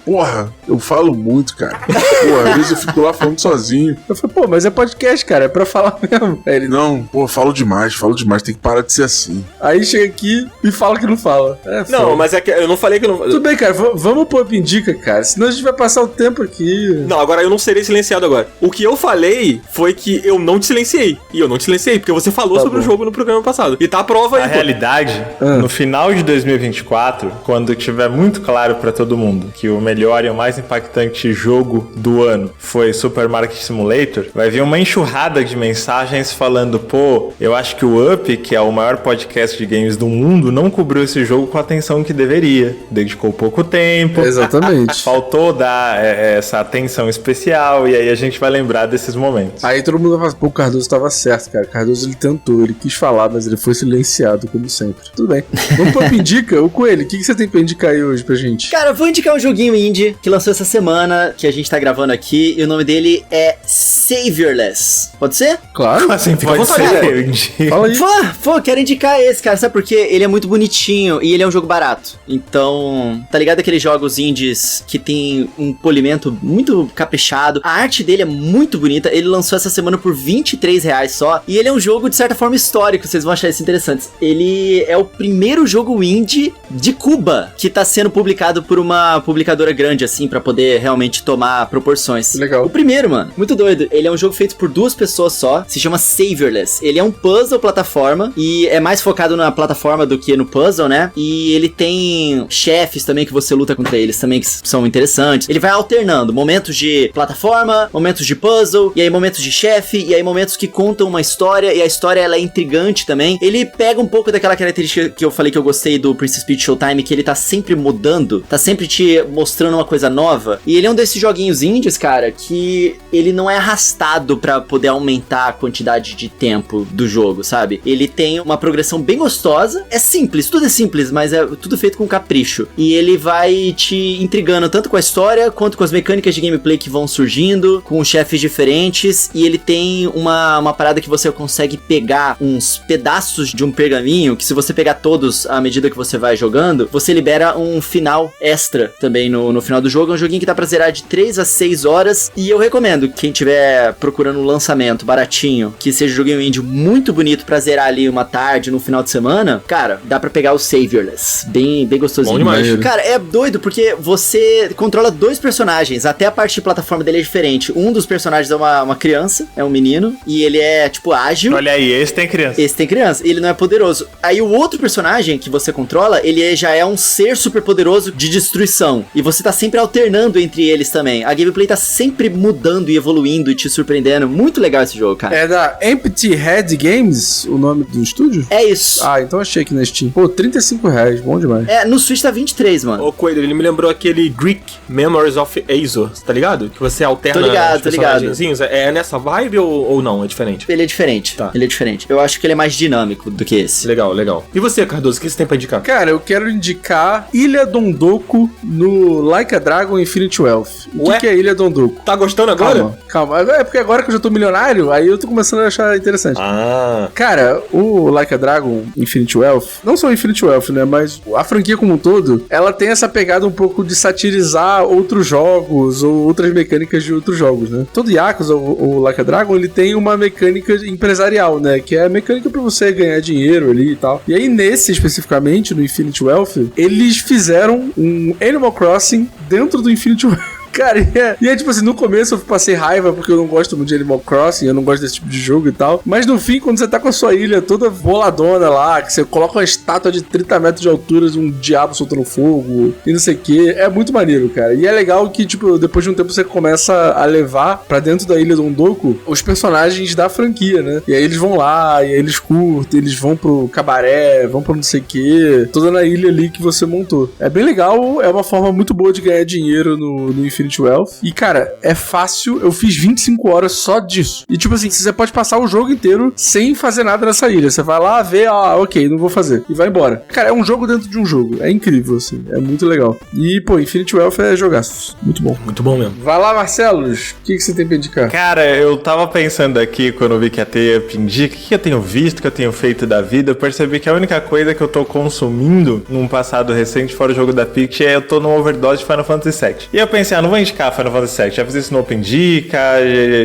Porra, eu falo muito, cara. Porra, às vezes eu fico lá falando sozinho. Eu falei, pô, mas é podcast, cara, é pra falar mesmo. Aí ele, não, pô, falo demais, tem que parar de ser assim. Aí chega aqui e fala que não fala. Não, mas é que eu não falei que eu não... Tudo bem, cara, vamos pro Up Indica, cara, senão a gente vai passar o tempo aqui. Não, agora eu não serei silenciado agora. O que eu falei foi que eu não te silenciei. E eu não te silenciei, porque você falou sobre o jogo no programa passado. E tá a prova aí, Na realidade, no final de 2024, quando tiver muito claro pra todo mundo que o melhor e o mais impactante jogo do ano foi Super Market Simulator, vai vir uma enxurrada de mensagens falando, pô, eu acho que o Up, que é o maior podcast de games do mundo, não cobriu esse jogo com a atenção que deveria. Dedicou pouco tempo. Exatamente. Faltou dar essa atenção especial, e aí a gente vai lembrar desses momentos. Aí todo mundo vai falar, pô, o Cardoso tava certo, cara. O Cardoso, ele tentou, ele quis falar, mas ele foi silenciado, como sempre. Tudo bem. Vamos pro Indica. O Coelho, o que você tem pra indicar aí hoje pra gente? Cara, eu vou indicar um joguinho indie que lançou essa semana, que a gente tá gravando aqui, e o nome dele é Saviorless. Pode ser? Claro. Assim, pode ser. Fala aí. Pô, quero indicar esse, cara. Sabe por quê? Ele é muito bonitinho e ele é um jogo barato. Então, tá ligado aqueles jogos indies que tem um polimento muito caprichado? A arte dele é muito bonita. Ele lançou essa semana por R$23 só. E ele é um jogo, de certa forma, histórico. Vocês vão achar isso interessante. Ele é o primeiro jogo indie de Cuba que tá sendo publicado por uma publicadora grande, assim, pra poder realmente tomar proporções. Legal. O primeiro, mano, muito doido. Ele é um jogo feito por 2 pessoas só. Se chama Saviorless. Ele é um puzzle plataforma e é mais focado na plataforma do que no puzzle, né? E ele tem chefes também que você luta contra eles também, que são interessantes. Ele vai alternando momentos de plataforma, momentos de puzzle, e aí momentos de chefe, e aí momentos que contam uma história, e a história ela é intrigante também. Ele pega um pouco daquela característica que eu falei que eu gostei do Princess Peach Showtime, que ele tá sempre mudando, tá sempre te mostrando uma coisa nova. E ele é um desses joguinhos indies, cara, que ele não é arrastado pra poder aumentar a quantidade de tempo do jogo, sabe? Ele tem uma progressão bem gostosa. É simples, tudo é simples, mas é tudo feito com capricho. E ele vai te intrigando tanto com a história, quanto com as mecânicas de gameplay que vão surgindo, com chefes diferentes. E ele tem uma parada que você consegue pegar uns pedaços de um pergaminho, que se você pegar todos à medida que você vai jogando, você libera um final extra também no final do jogo. É um joguinho que dá pra zerar de 3 a 6 horas. E eu recomendo, quem tiver procurando um lançamento baratinho, que seja um joguinho indie muito bonito pra zerar ali uma tarde, no final de semana, cara, dá pra pegar o Saviorless. Bem gostosinho. Bom demais. Cara, é doido porque você controla 2 personagens, até a parte de plataforma dele é diferente. Um dos personagens é uma criança, é um menino, e ele é, tipo, ágil. Olha aí, esse tem criança. Esse tem criança, ele não é poderoso. Aí o outro personagem que você controla, ele já é um ser super poderoso de destruição. E você tá sempre alternando entre eles também. A gameplay tá sempre mudando e evoluindo e te surpreendendo. Muito legal esse jogo, cara. É da Empty Head Games, o nome do estúdio? É isso. Ah, então achei aqui na Steam. Pô, R$35, bom demais. É, no Switch tá 23, mano. Ô, Coelho, ele me lembrou aquele Greek Memories of Azor, tá ligado? Que você alterna os personagenzinhos. É nessa vibe ou não? É diferente? Ele é diferente. Tá. Ele é diferente. Eu acho que ele é mais dinâmico do que esse. Legal. E você, Cardoso, o que você tem pra indicar? Cara, eu quero indicar Ilha Dondoku no Like a Dragon Infinite Wealth. O que é Ilha Dondoku? Tá gostando agora? Calma. É porque agora que eu já tô milionário, aí eu tô começando a achar interessante. Ah. Cara, o Like a Dragon Infinite Wealth, não só o Infinite Wealth, né, mas a franquia como um todo, ela tem essa pegada um pouco de satirizar outros jogos ou outras mecânicas de outros jogos, né? Todo Yakuza, o Like a Dragon, ele tem uma mecânica empresarial, né, que é a mecânica pra você ganhar dinheiro ali e tal. E aí nesse, especificamente, no Infinite Wealth, eles fizeram um Animal Crossing dentro do Infinite Wealth. Cara, e é tipo assim, no começo eu passei raiva porque eu não gosto muito de Animal Crossing, eu não gosto desse tipo de jogo e tal. Mas no fim, quando você tá com a sua ilha toda boladona lá, que você coloca uma estátua de 30 metros de altura de um diabo soltando fogo e não sei o que, é muito maneiro, cara. E é legal que, tipo, depois de um tempo você começa a levar pra dentro da ilha do Dondoku os personagens da franquia, né? E aí eles vão lá, e aí eles curtem, eles vão pro cabaré, vão pro não sei o que, toda na ilha ali que você montou. É bem legal, é uma forma muito boa de ganhar dinheiro no Infinite Infinite Wealth. E, cara, é fácil. Eu fiz 25 horas só disso. E, tipo assim, você pode passar o jogo inteiro sem fazer nada nessa ilha. Você vai lá ver, ok, não vou fazer. E vai embora. Cara, é um jogo dentro de um jogo. É incrível, assim. É muito legal. E, pô, Infinite Wealth é jogaço. Muito bom. Muito bom mesmo. Vai lá, Marcelos. O que você tem pra indicar? Cara, eu tava pensando aqui, quando eu vi que ia ter indica, o que eu tenho visto, que eu tenho feito da vida, eu percebi que a única coisa que eu tô consumindo num passado recente, fora o jogo da Pict, é eu tô no overdose de Final Fantasy VII. E eu pensei, não vou indicar Final Fantasy VII, já fiz isso no Open Dica,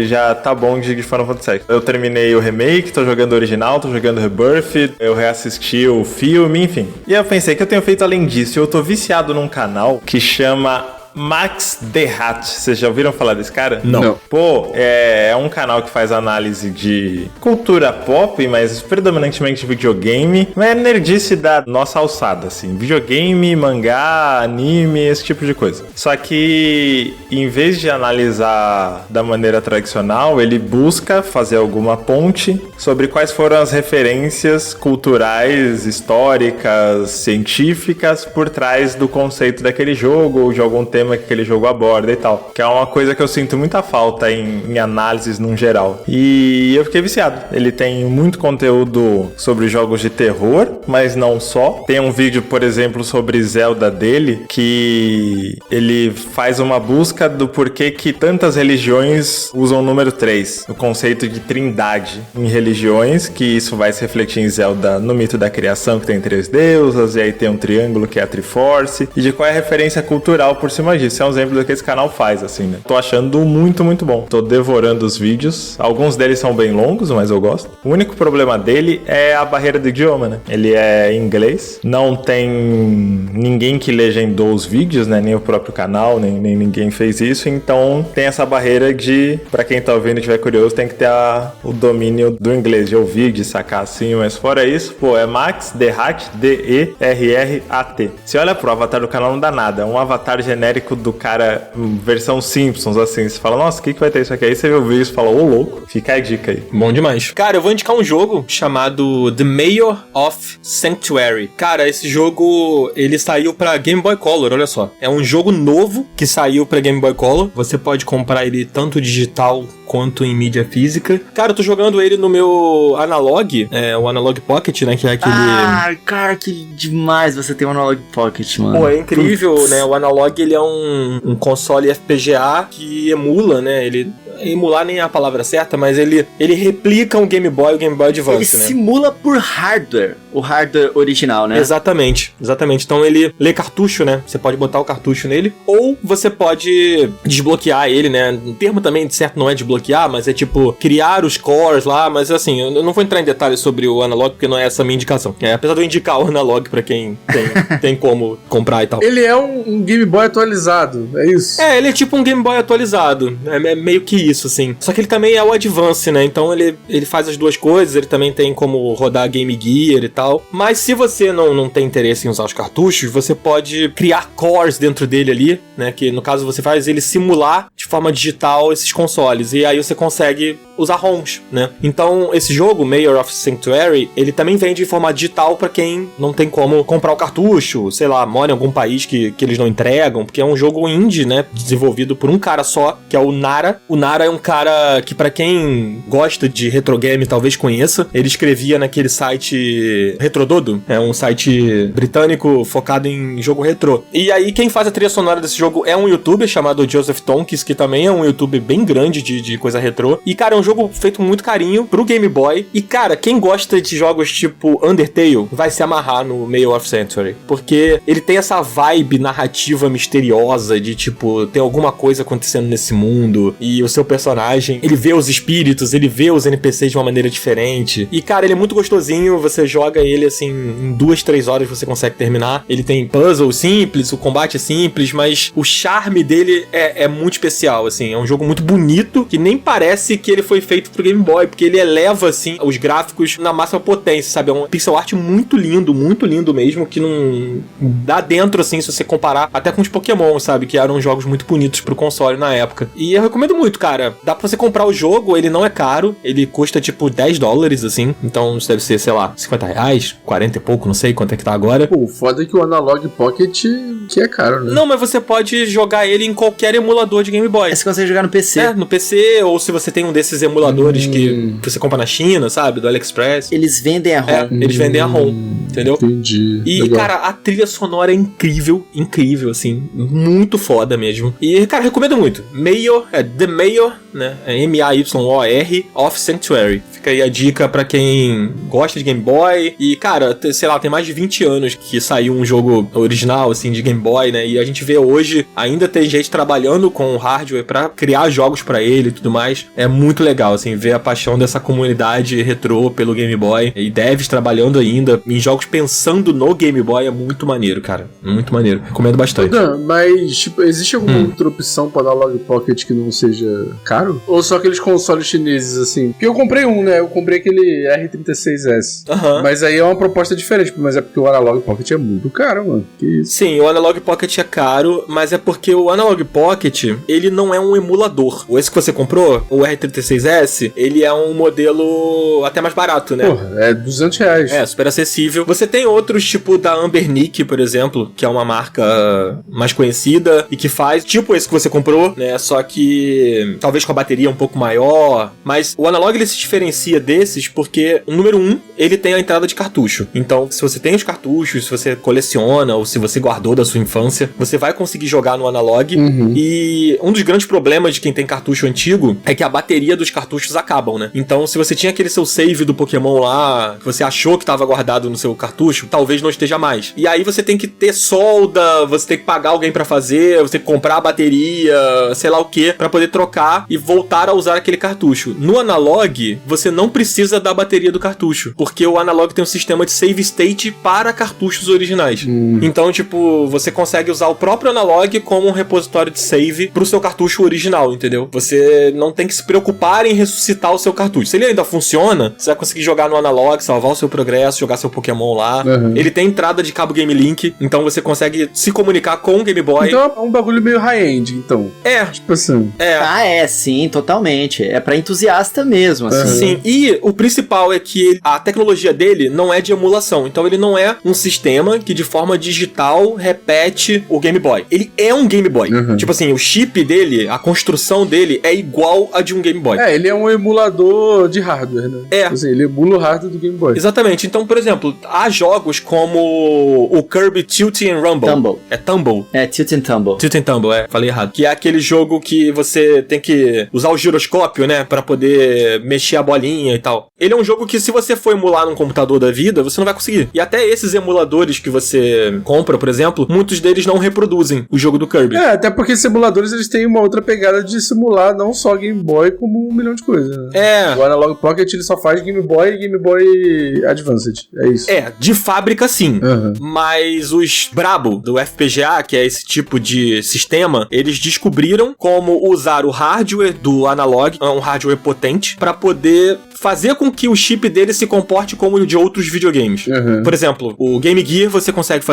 já tá bom de Final Fantasy VII. Eu terminei o remake, tô jogando o original, tô jogando o Rebirth, eu reassisti o filme, enfim. E eu pensei que eu tenho feito além disso, eu tô viciado num canal que chama Max Derhat. Vocês já ouviram falar desse cara? Não. Pô, é um canal que faz análise de cultura pop, mas predominantemente videogame. Mas é nerdice da nossa alçada, assim. Videogame, mangá, anime, esse tipo de coisa. Só que, em vez de analisar da maneira tradicional, ele busca fazer alguma ponte sobre quais foram as referências culturais, históricas, científicas por trás do conceito daquele jogo ou de algum tema que aquele jogo aborda e tal. Que é uma coisa que eu sinto muita falta em análises num geral. E eu fiquei viciado. Ele tem muito conteúdo sobre jogos de terror, mas não só. Tem um vídeo, por exemplo, sobre Zelda dele, que ele faz uma busca do porquê que tantas religiões usam o número 3. O conceito de trindade em religiões, que isso vai se refletir em Zelda no mito da criação, que tem 3 deusas, e aí tem um triângulo que é a Triforce, e de qual é a referência cultural por cima disso. É um exemplo do que esse canal faz, assim, né? Tô achando muito, muito bom. Tô devorando os vídeos. Alguns deles são bem longos, mas eu gosto. O único problema dele é a barreira do idioma, né? Ele é em inglês. Não tem ninguém que legendou os vídeos, né? Nem o próprio canal, nem ninguém fez isso. Então, tem essa barreira de, pra quem tá ouvindo e estiver curioso, tem que ter o domínio do inglês, de ouvir, de sacar assim. Mas fora isso, pô, é Max Derhat, D-E-R-R-A-T. Se olha pro avatar do canal, não dá nada. É um avatar genérico do cara, versão Simpsons, assim. Você fala, nossa, o que vai ter isso aqui? Aí você vê o vídeo e fala, ô louco, fica a dica aí. Bom demais. Cara, eu vou indicar um jogo chamado The Mayor of Sanctuary. Cara, esse jogo, ele saiu pra Game Boy Color, olha só. É um jogo novo que saiu pra Game Boy Color. Você pode comprar ele tanto digital quanto em mídia física. Cara, eu tô jogando ele no meu Analog, o Analog Pocket, né, que é aquele... Ah, cara, que demais você ter um Analog Pocket, mano. Pô, é incrível, né, o Analog, ele é um console FPGA que emula, né, emular nem é a palavra certa, mas ele replica o Game Boy Advance, ele né? Simula por hardware, o hardware original, né? Exatamente. Então ele lê cartucho, né? Você pode botar o cartucho nele, ou você pode desbloquear ele, né? O termo também, de certo, não é desbloquear, mas é tipo criar os cores lá, mas assim, eu não vou entrar em detalhes sobre o Analog, porque não é essa a minha indicação. Apesar de eu indicar o Analog pra quem tem como comprar e tal. Ele é um Game Boy atualizado, é isso? Ele é tipo um Game Boy atualizado. É meio que isso, assim. Só que ele também é o Advance, né? Então ele faz as duas coisas, ele também tem como rodar Game Gear e tal. Mas se você não tem interesse em usar os cartuchos, você pode criar cores dentro dele ali, né? Que no caso você faz ele simular de forma digital esses consoles. E aí você consegue usar ROMs, né? Então esse jogo, Mayor of Sanctuary, ele também vende em forma digital pra quem não tem como comprar o cartucho, sei lá, mora em algum país que eles não entregam, porque é um jogo indie, né? Desenvolvido por um cara só, que é o Nara. O Nara é um cara que, pra quem gosta de retro game, talvez conheça. Ele escrevia naquele site Retrododo, é um site britânico focado em jogo retrô. E aí quem faz a trilha sonora desse jogo é um youtuber chamado Joseph Tonkins, que também é um youtuber bem grande de coisa retrô. E, cara, é um jogo feito com muito carinho pro Game Boy. E, cara, quem gosta de jogos tipo Undertale vai se amarrar no Mayor of Sanctuary, porque ele tem essa vibe narrativa misteriosa de, tipo, tem alguma coisa acontecendo nesse mundo e o seu personagem, ele vê os espíritos, ele vê os NPCs de uma maneira diferente. E, cara, ele é muito gostosinho, você joga ele, assim, em 2-3 horas você consegue terminar. Ele tem puzzle simples, o combate é simples, mas o charme dele é muito especial, assim. É um jogo muito bonito, que nem parece que ele foi foi feito pro Game Boy, porque ele eleva, assim, os gráficos na máxima potência, sabe? É um pixel art muito lindo mesmo, que não dá dentro, assim, se você comparar até com os Pokémon, sabe? Que eram jogos muito bonitos pro console na época. E eu recomendo muito, cara. Dá pra você comprar o jogo, ele não é caro, ele custa, tipo, $10, assim. Então, isso deve ser, sei lá, R$50, 40 e pouco, não sei quanto é que tá agora. Pô, foda é que o Analog Pocket que é caro, né? Não, mas você pode jogar ele em qualquer emulador de Game Boy. Aí você consegue jogar no PC. É, no PC, ou se você tem um desses emuladores que você compra na China, sabe? Do AliExpress. Eles vendem a ROM. Eles vendem a ROM, entendeu? Entendi. E, legal. cara, a trilha sonora é incrível, assim. Muito foda mesmo. E, cara, recomendo muito. Mayor, The Mayor, né? É M-A-Y-O-R, of Sanctuary. Fica aí a dica pra quem gosta de Game Boy. E, cara, sei lá, tem mais de 20 anos que saiu um jogo original, assim, de Game Boy, né? E a gente vê hoje, ainda tem gente trabalhando com o hardware pra criar jogos pra ele e tudo mais. É muito legal, assim, ver a paixão dessa comunidade retrô pelo Game Boy. E devs trabalhando ainda em jogos pensando no Game Boy é muito maneiro, cara. Muito maneiro. Recomendo bastante. Não, mas, tipo, existe alguma outra opção pra Analog Pocket que não seja caro? Ou só aqueles consoles chineses, assim? Porque eu comprei um, né? Eu comprei aquele R36S. Mas aí é uma proposta diferente. Mas é porque o Analog Pocket é muito caro, mano. Que isso? Sim, o Analog Pocket é caro, mas é porque o Analog Pocket, ele não é um emulador. Esse que você comprou, o R36S, ele é um modelo até mais barato, né? Porra, é R$200. É, super acessível. Você tem outros, tipo da Ambernick, por exemplo, que é uma marca mais conhecida e que faz, tipo esse que você comprou, né? Só que talvez com a bateria um pouco maior. Mas o Analog, ele se diferencia desses porque, número 1, ele tem a entrada de cartucho. Então, se você tem os cartuchos, se você coleciona ou se você guardou da sua infância, você vai conseguir jogar no Analog. E um dos grandes problemas de quem tem cartucho antigo é que a bateria dos cartuchos acabam, né? Então, se você tinha aquele seu save do Pokémon lá, que você achou que estava guardado no seu cartucho, talvez não esteja mais. E aí você tem que ter solda, você tem que pagar alguém pra fazer, você tem que comprar a bateria, sei lá o que, pra poder trocar e voltar a usar aquele cartucho. No Analog, você não precisa da bateria do cartucho, porque o Analog tem um sistema de save state para cartuchos originais. Então, tipo, você consegue usar o próprio Analog como um repositório de save pro seu cartucho original, entendeu? Você não tem que se preocupar em ressuscitar o seu cartucho. Se ele ainda funciona, você vai conseguir jogar no Analog, salvar o seu progresso, jogar seu Pokémon lá. Ele tem entrada de cabo Game Link, então você consegue se comunicar com o Game Boy. Então é um bagulho meio high-end, então. É. Tipo assim. Sim, totalmente. É pra entusiasta mesmo, assim. Sim, e o principal é que a tecnologia dele não é de emulação, então ele não é um sistema que de forma digital repete o Game Boy. Ele é um Game Boy. Tipo assim, o chip dele, a construção dele é igual a de um Game Boy. Ele é um emulador de hardware, né? É. Tipo assim, ele emula o hardware do Game Boy. Exatamente. Então, por exemplo, há jogos como o Kirby Tilt and Rumble. Tumble. É Tumble. É, Tilt and Tumble. Tilt and Tumble, falei errado. Que é aquele jogo que você tem que usar o giroscópio, né, pra poder mexer a bolinha e tal. Ele é um jogo que se você for emular num computador da vida, você não vai conseguir. E até esses emuladores que você compra, por exemplo, muitos deles não reproduzem o jogo do Kirby. Até porque esses emuladores, eles têm uma outra pegada de simular não só Game Boy, como 1 milhão de coisas, né? O Analog Pocket, ele só faz Game Boy e Game Boy Advanced. É isso. De fábrica sim. Mas os brabo do FPGA, que é esse tipo de sistema, eles descobriram como usar o hardware do Analog, um hardware potente, pra poder fazer com que o chip dele se comporte como o de outros videogames. Por exemplo, o Game Gear você consegue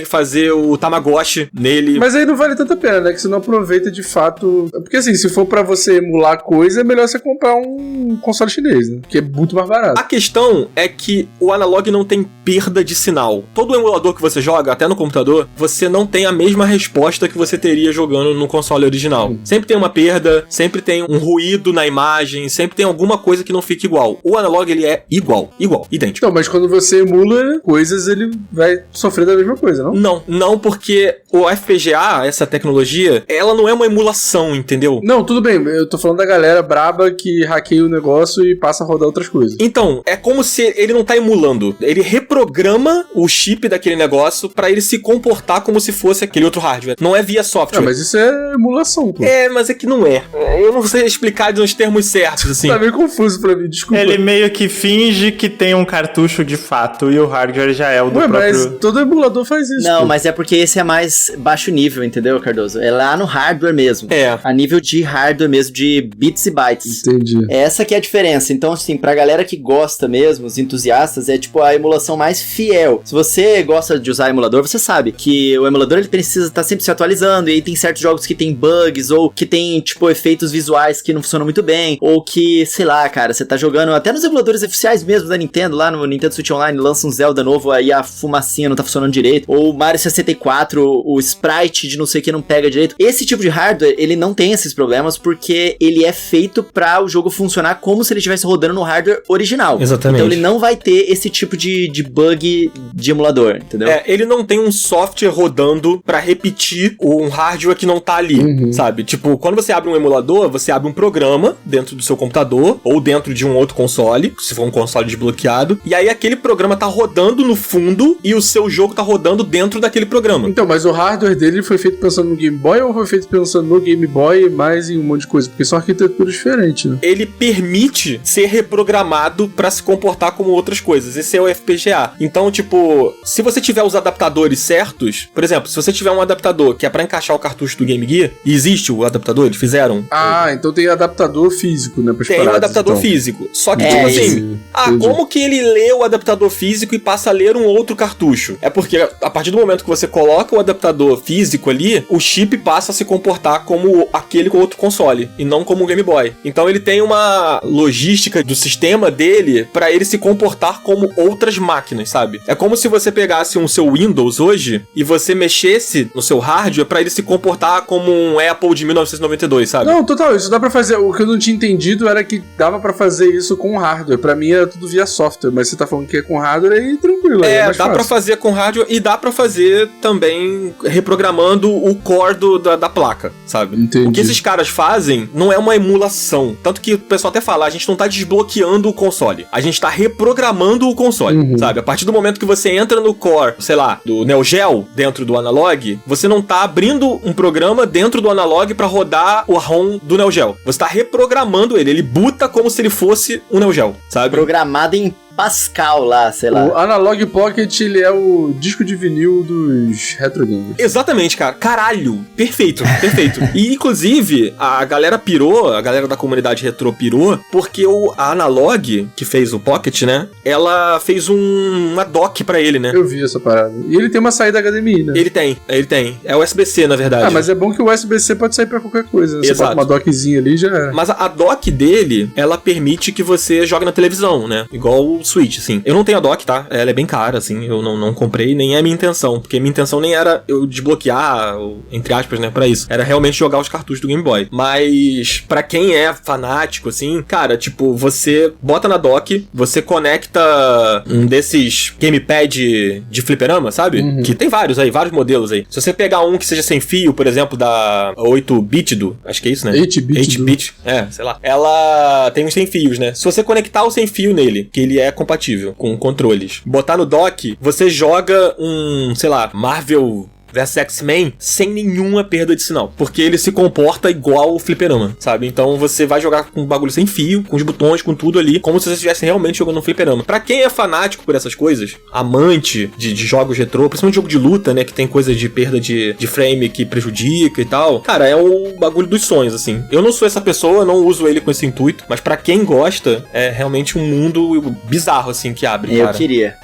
fazer o Tamagotchi nele. Mas aí não vale tanta pena, né? Que você não aproveita de fato... Porque assim, se for pra você emular coisa, é melhor você comprar um console chinês, né? Que é muito mais barato. A questão é que o Analog não tem perda de sinal. Todo emulador que você joga, até no computador, você não tem a mesma resposta que você teria jogando no console original. Sempre tem uma perda, sempre tem um ruído na imagem, sempre tem alguma coisa que não fica igual. O Analog, ele é igual, idêntico. Então, mas quando você emula coisas, ele vai sofrer da mesma coisa, não? Não, porque o FPGA, essa tecnologia, ela não é uma emulação, entendeu? Não, tudo bem, eu tô falando da galera braba que hackeia o negócio e passa a rodar outras coisas. Então, é como se ele não tá emulando, ele reprograma o chip daquele negócio pra ele se comportar como se fosse aquele outro hardware. Não é via software. Mas isso é emulação, pô. Mas é que não é. Eu não sei explicar nos termos certos, assim. Tá meio confuso pra mim, desculpa. Ele meio que finge que tem um cartucho de fato e o hardware já é o do próprio... Mas todo emulador faz isso. Não, mas é porque esse é mais baixo nível, entendeu, Cardoso? É lá no hardware mesmo. A nível de hardware mesmo, de bits bits e bytes. Entendi. Essa que é a diferença. Então, assim, pra galera que gosta mesmo, os entusiastas, é tipo a emulação mais fiel. Se você gosta de usar emulador, você sabe que o emulador ele precisa estar sempre se atualizando, e aí tem certos jogos que tem bugs, ou que tem, tipo, efeitos visuais que não funcionam muito bem, ou que, sei lá, cara, você tá jogando até nos emuladores oficiais mesmo da Nintendo, lá no Nintendo Switch Online, lança um Zelda novo, aí a fumacinha não tá funcionando direito, ou Mario 64, o sprite de não sei o que não pega direito. Esse tipo de hardware, ele não tem esses problemas, porque ele é feito pra o jogo funcionar como se ele estivesse rodando no hardware original. Exatamente. Então ele não vai ter esse tipo de bug de emulador, entendeu? Ele não tem um software rodando pra repetir um hardware que não tá ali, sabe? Tipo, quando você abre um emulador, você abre um programa dentro do seu computador, ou dentro de um outro console, se for um console desbloqueado, e aí aquele programa tá rodando no fundo, e o seu jogo tá rodando dentro daquele programa. Então, mas o hardware dele foi feito pensando no Game Boy, ou foi feito pensando no Game Boy mais em um monte de coisa? Porque são arquiteturas diferentes, né? Ele permite ser reprogramado pra se comportar como outras coisas. Esse é o FPGA. Então, tipo, se você tiver os adaptadores certos, por exemplo, se você tiver um adaptador que é pra encaixar o cartucho do Game Gear, e existe o adaptador, eles fizeram. Então tem adaptador físico, né? Tem um adaptador físico. Só que, tipo assim, como que ele lê o adaptador físico e passa a ler um outro cartucho? É porque a partir do momento que você coloca o adaptador físico ali, o chip passa a se comportar como aquele outro console, e não como o Game Boy. Então ele tem uma logística do sistema dele pra ele se comportar como outras máquinas, sabe? É como se você pegasse um seu Windows hoje e você mexesse no seu hardware pra ele se comportar como um Apple de 1992, sabe? Não, total, isso dá pra fazer. O que eu não tinha entendido era que dava pra fazer isso com hardware. Pra mim era tudo via software, mas você tá falando que é com hardware, aí tranquilo. É mais dá fácil. pra fazer com hardware e dá pra fazer também reprogramando o core da placa, sabe? Entendi. O que esses caras fazem não é uma emulação. Tanto que o pessoal até fala, a gente não tá desbloqueando o console, a gente tá reprogramando o console, sabe? A partir do momento que você entra no core, sei lá, do Neo Geo dentro do Analog, você não tá abrindo um programa dentro do Analog pra rodar o ROM do Neo Geo. Você tá reprogramando ele boota como se ele fosse um Neo Geo, sabe? Programado em Pascal lá, sei lá. O Analog Pocket, ele é o disco de vinil dos retro games. Exatamente, cara. Caralho. Perfeito, perfeito. E, inclusive, a galera pirou, a galera da comunidade retrô pirou, porque a Analog, que fez o Pocket, né, ela fez uma dock pra ele, né? Eu vi essa parada. E ele tem uma saída HDMI, né? Ele tem. É USB-C, na verdade. Mas é bom que o USB-C pode sair pra qualquer coisa, né? Você Exato. bota uma dockzinha ali já é. Mas a dock dele, ela permite que você jogue na televisão, né? Igual o Switch, assim. Eu não tenho a dock, tá? Ela é bem cara, assim. Eu não comprei, nem é a minha intenção. Porque minha intenção nem era eu desbloquear, entre aspas, né, pra isso. Era realmente jogar os cartuchos do Game Boy. Mas, pra quem é fanático, assim, cara, tipo, você bota na dock, você conecta um desses gamepad de fliperama, sabe? Que tem vários aí, vários modelos aí. Se você pegar um que seja sem fio, por exemplo, da 8-bit acho que é isso, né? 8-bit, sei lá. Ela tem uns sem fios, né? Se você conectar o sem fio nele, que ele é compatível com controles, botar no dock, você joga sei lá, Marvel vs X-Men sem nenhuma perda de sinal, porque ele se comporta igual o fliperama, sabe? Então você vai jogar com um bagulho sem fio, com os botões, com tudo ali, como se você estivesse realmente jogando um fliperama. Pra quem é fanático por essas coisas, amante de jogos retrô, principalmente jogo de luta, né, que tem coisa de perda de frame que prejudica e tal, cara, é o bagulho dos sonhos, assim. Eu não sou essa pessoa, não uso ele com esse intuito, mas pra quem gosta, é realmente um mundo bizarro, assim, que abre, cara.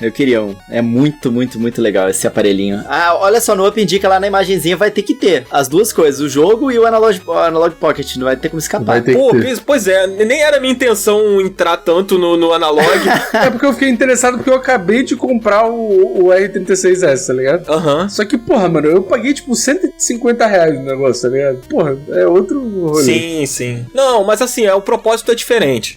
Eu queria um. É muito, muito, muito legal esse aparelhinho. Olha só, no Up indica lá na imagenzinha, vai ter que ter as duas coisas, o jogo e o Analog Pocket, não vai ter como escapar. Pois é, nem era minha intenção entrar tanto no Analog. É porque eu fiquei interessado porque eu acabei de comprar o R36S, tá ligado? Só que, porra, mano, eu paguei tipo R$150 no negócio, tá ligado? Porra, é outro rolê. Sim. Não, mas assim, o propósito é diferente.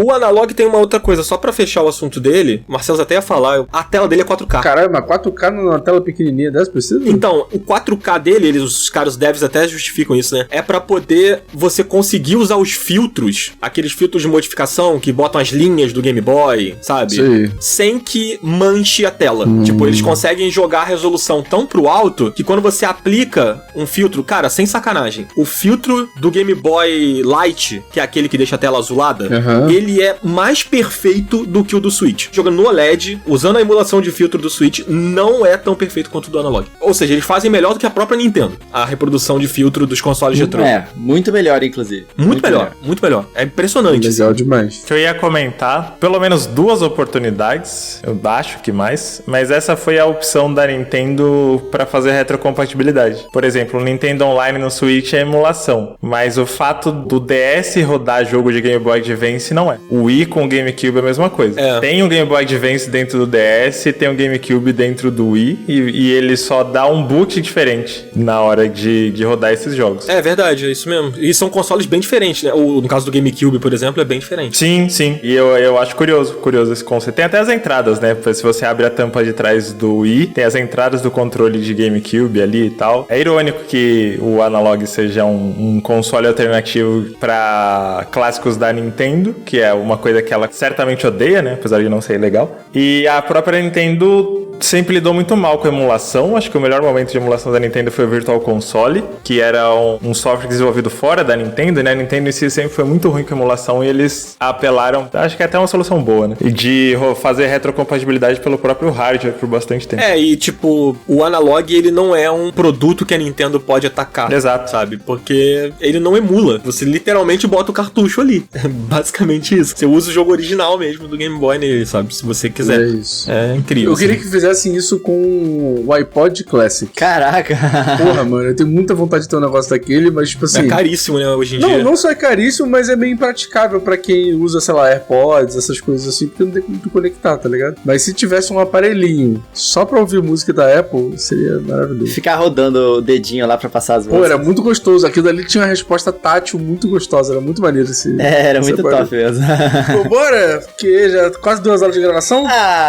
O Analog tem uma outra coisa, só pra fechar o assunto dele, o Marcelo até ia falar, a tela dele é 4K. Caralho, mas 4K numa tela pequenininha dessa precisa? Então, o 4K dele, os caras devs até justificam isso, né? É pra poder você conseguir usar os filtros, aqueles filtros de modificação que botam as linhas do Game Boy, sabe? Sim. Sem que manche a tela. Tipo, eles conseguem jogar a resolução tão pro alto que quando você aplica um filtro, cara, sem sacanagem, o filtro do Game Boy Lite, que é aquele que deixa a tela azulada, ele é mais perfeito do que o do Switch. Jogando no OLED, usando a emulação de filtro do Switch, não é tão perfeito quanto o do Analog. Ou seja, eles fazem melhor do que a própria Nintendo. A reprodução de filtro dos consoles retrô. Muito melhor, inclusive. Muito melhor. É impressionante. Legal demais. Que eu ia comentar, pelo menos 2 oportunidades, eu acho que mais, mas essa foi a opção da Nintendo pra fazer retrocompatibilidade. Por exemplo, o Nintendo Online no Switch é emulação, mas o fato do DS rodar jogo de Game Boy Advance não é. O Wii com o GameCube é a mesma coisa. Tem um Game Boy Advance dentro do DS, tem um GameCube dentro do Wii, e ele só dá um boot diferente na hora de rodar esses jogos. É verdade, é isso mesmo. E são consoles bem diferentes, né? No caso do GameCube, por exemplo, é bem diferente. Sim. E eu acho curioso esse conceito. Tem até as entradas, né? Se você abre a tampa de trás do Wii, tem as entradas do controle de GameCube ali e tal. É irônico que o Analog seja um console alternativo para clássicos da Nintendo, que é uma coisa que ela certamente odeia, né? Apesar de não ser legal. E a própria Nintendo sempre lidou muito mal com a emulação. Acho que o melhor momento de emulação da Nintendo foi o Virtual Console, que era um software desenvolvido fora da Nintendo, né? A Nintendo em si sempre foi muito ruim com a emulação e eles apelaram, acho que é até uma solução boa, né? E de fazer retrocompatibilidade pelo próprio hardware por bastante tempo. E tipo, o Analog, ele não é um produto que a Nintendo pode atacar. Exato. Sabe? Porque ele não emula. Você literalmente bota o cartucho ali. É basicamente isso. Você usa o jogo original mesmo do Game Boy nele, sabe? Se você quiser. É isso. É incrível. Eu queria que fizessem isso com o iPod Classic. Caraca. Porra, mano, eu tenho muita vontade de ter um negócio daquele, mas tipo assim... É caríssimo, né, hoje em dia. Não só é caríssimo, mas é meio impraticável pra quem usa, sei lá, AirPods, essas coisas assim, porque não tem como tu conectar, tá ligado? Mas se tivesse um aparelhinho só pra ouvir música da Apple, seria maravilhoso. Ficar rodando o dedinho lá pra passar as vozes. Pô, era muito gostoso. Aquilo ali tinha uma resposta tátil muito gostosa. Era muito maneiro esse... Era muito top mesmo. Pô, bora! Porque já quase 2 horas de gravação?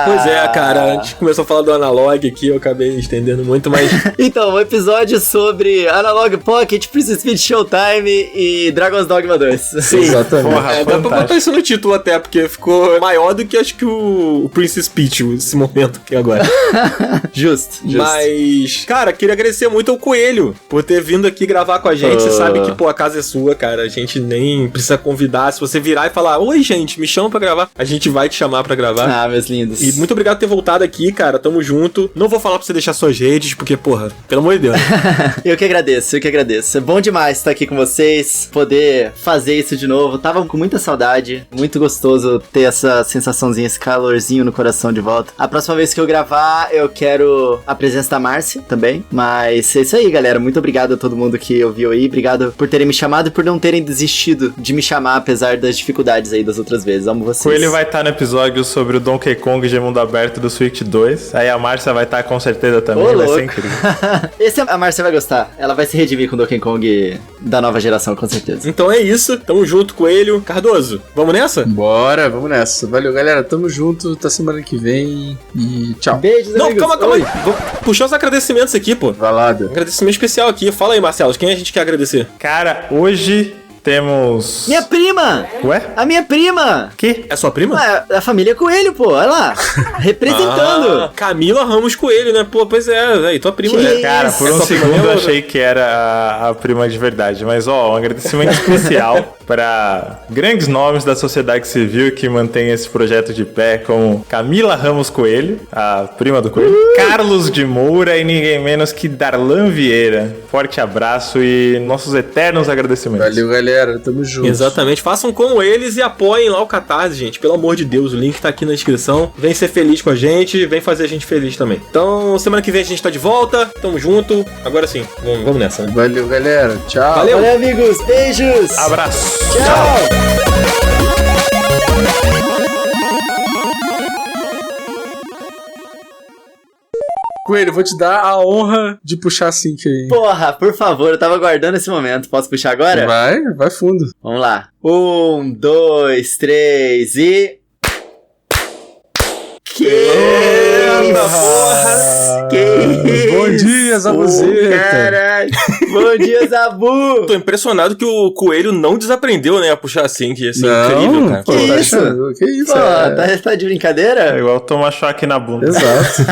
Pois é, cara. A gente começou a falar do Analog aqui, eu acabei estendendo muito, mas... Então, um episódio sobre Analog Pocket, Princess Peach Showtime e Dragon's Dogma 2. Sim, exatamente. Porra, dá pra botar isso no título até, porque ficou maior do que acho que o Princess Peach, esse momento aqui agora. Justo. Mas, cara, queria agradecer muito ao Coelho por ter vindo aqui gravar com a gente. Você sabe que, pô, a casa é sua, cara. A gente nem precisa convidar. Se você virar e falar, oi, gente, me chama pra gravar, a gente vai te chamar pra gravar. Ah, meus lindos. E muito obrigado por ter voltado aqui, cara. Tamo junto. Não vou falar pra você deixar suas redes, porque, porra, pelo amor de Deus. Eu que agradeço. É bom demais estar aqui com vocês, poder fazer isso de novo. Tava com muita saudade, muito gostoso ter essa sensaçãozinha, esse calorzinho no coração de volta. A próxima vez que eu gravar, eu quero a presença da Márcia também. Mas é isso aí, galera. Muito obrigado a todo mundo que ouviu aí. Obrigado por terem me chamado e por não terem desistido de me chamar, apesar das dificuldades aí das outras vezes. Amo vocês. Ele vai estar no episódio sobre o Donkey Kong de mundo aberto do Switch 2. Aí a Márcia vai estar com certeza também. Vai ser incrível. Esse a Márcia vai gostar. Ela vai se redimir com o Donkey Kong da nova geração, com certeza. Então é isso. Tamo junto, Coelho. Cardoso, vamos nessa? Bora, vamos nessa. Valeu, galera. Tamo junto. Até semana que vem. E tchau. Beijos, amigos. Não, calma aí. Vou puxar os agradecimentos aqui, pô. Valado. Agradecimento especial aqui. Fala aí, Marcelo. Quem a gente quer agradecer? Cara, hoje temos... Minha prima! Ué? A minha prima! Que? É sua prima? A família Coelho, pô. Olha lá. Representando. Camila Ramos Coelho, né? Pô, pois é, velho. Tua prima. Que Cara, por um segundo eu achei que era a prima de verdade. Mas, ó, um agradecimento especial para grandes nomes da sociedade civil que mantém esse projeto de pé, como Camila Ramos Coelho, a prima do Coelho, Carlos de Moura e ninguém menos que Darlan Vieira. Forte abraço e nossos eternos agradecimentos. Valeu, galera. Tamo junto. Exatamente. Façam como eles e apoiem lá o Catarse, gente. Pelo amor de Deus, o link tá aqui na descrição. Vem ser feliz com a gente, vem fazer a gente feliz também. Então, semana que vem a gente tá de volta. Tamo junto. Agora sim, vamos nessa, né? Valeu, galera. Tchau. Valeu. Valeu, amigos. Beijos. Abraço. Tchau. Coelho, eu vou te dar a honra de puxar a sync aí. Porra, por favor, eu tava aguardando esse momento. Posso puxar agora? Vai fundo. Vamos lá. 1, 2, 3 e... Que Porra! Que isso? Bom dia, Zabuzeta. Caralho. Bom dia, Zabu. Tô impressionado que o Coelho não desaprendeu, né, a puxar assim, que ia ser Não, incrível, cara. pô, Que tá isso? achando? Que isso? Pô, tá de brincadeira? É igual tomar choque na bunda. Exato.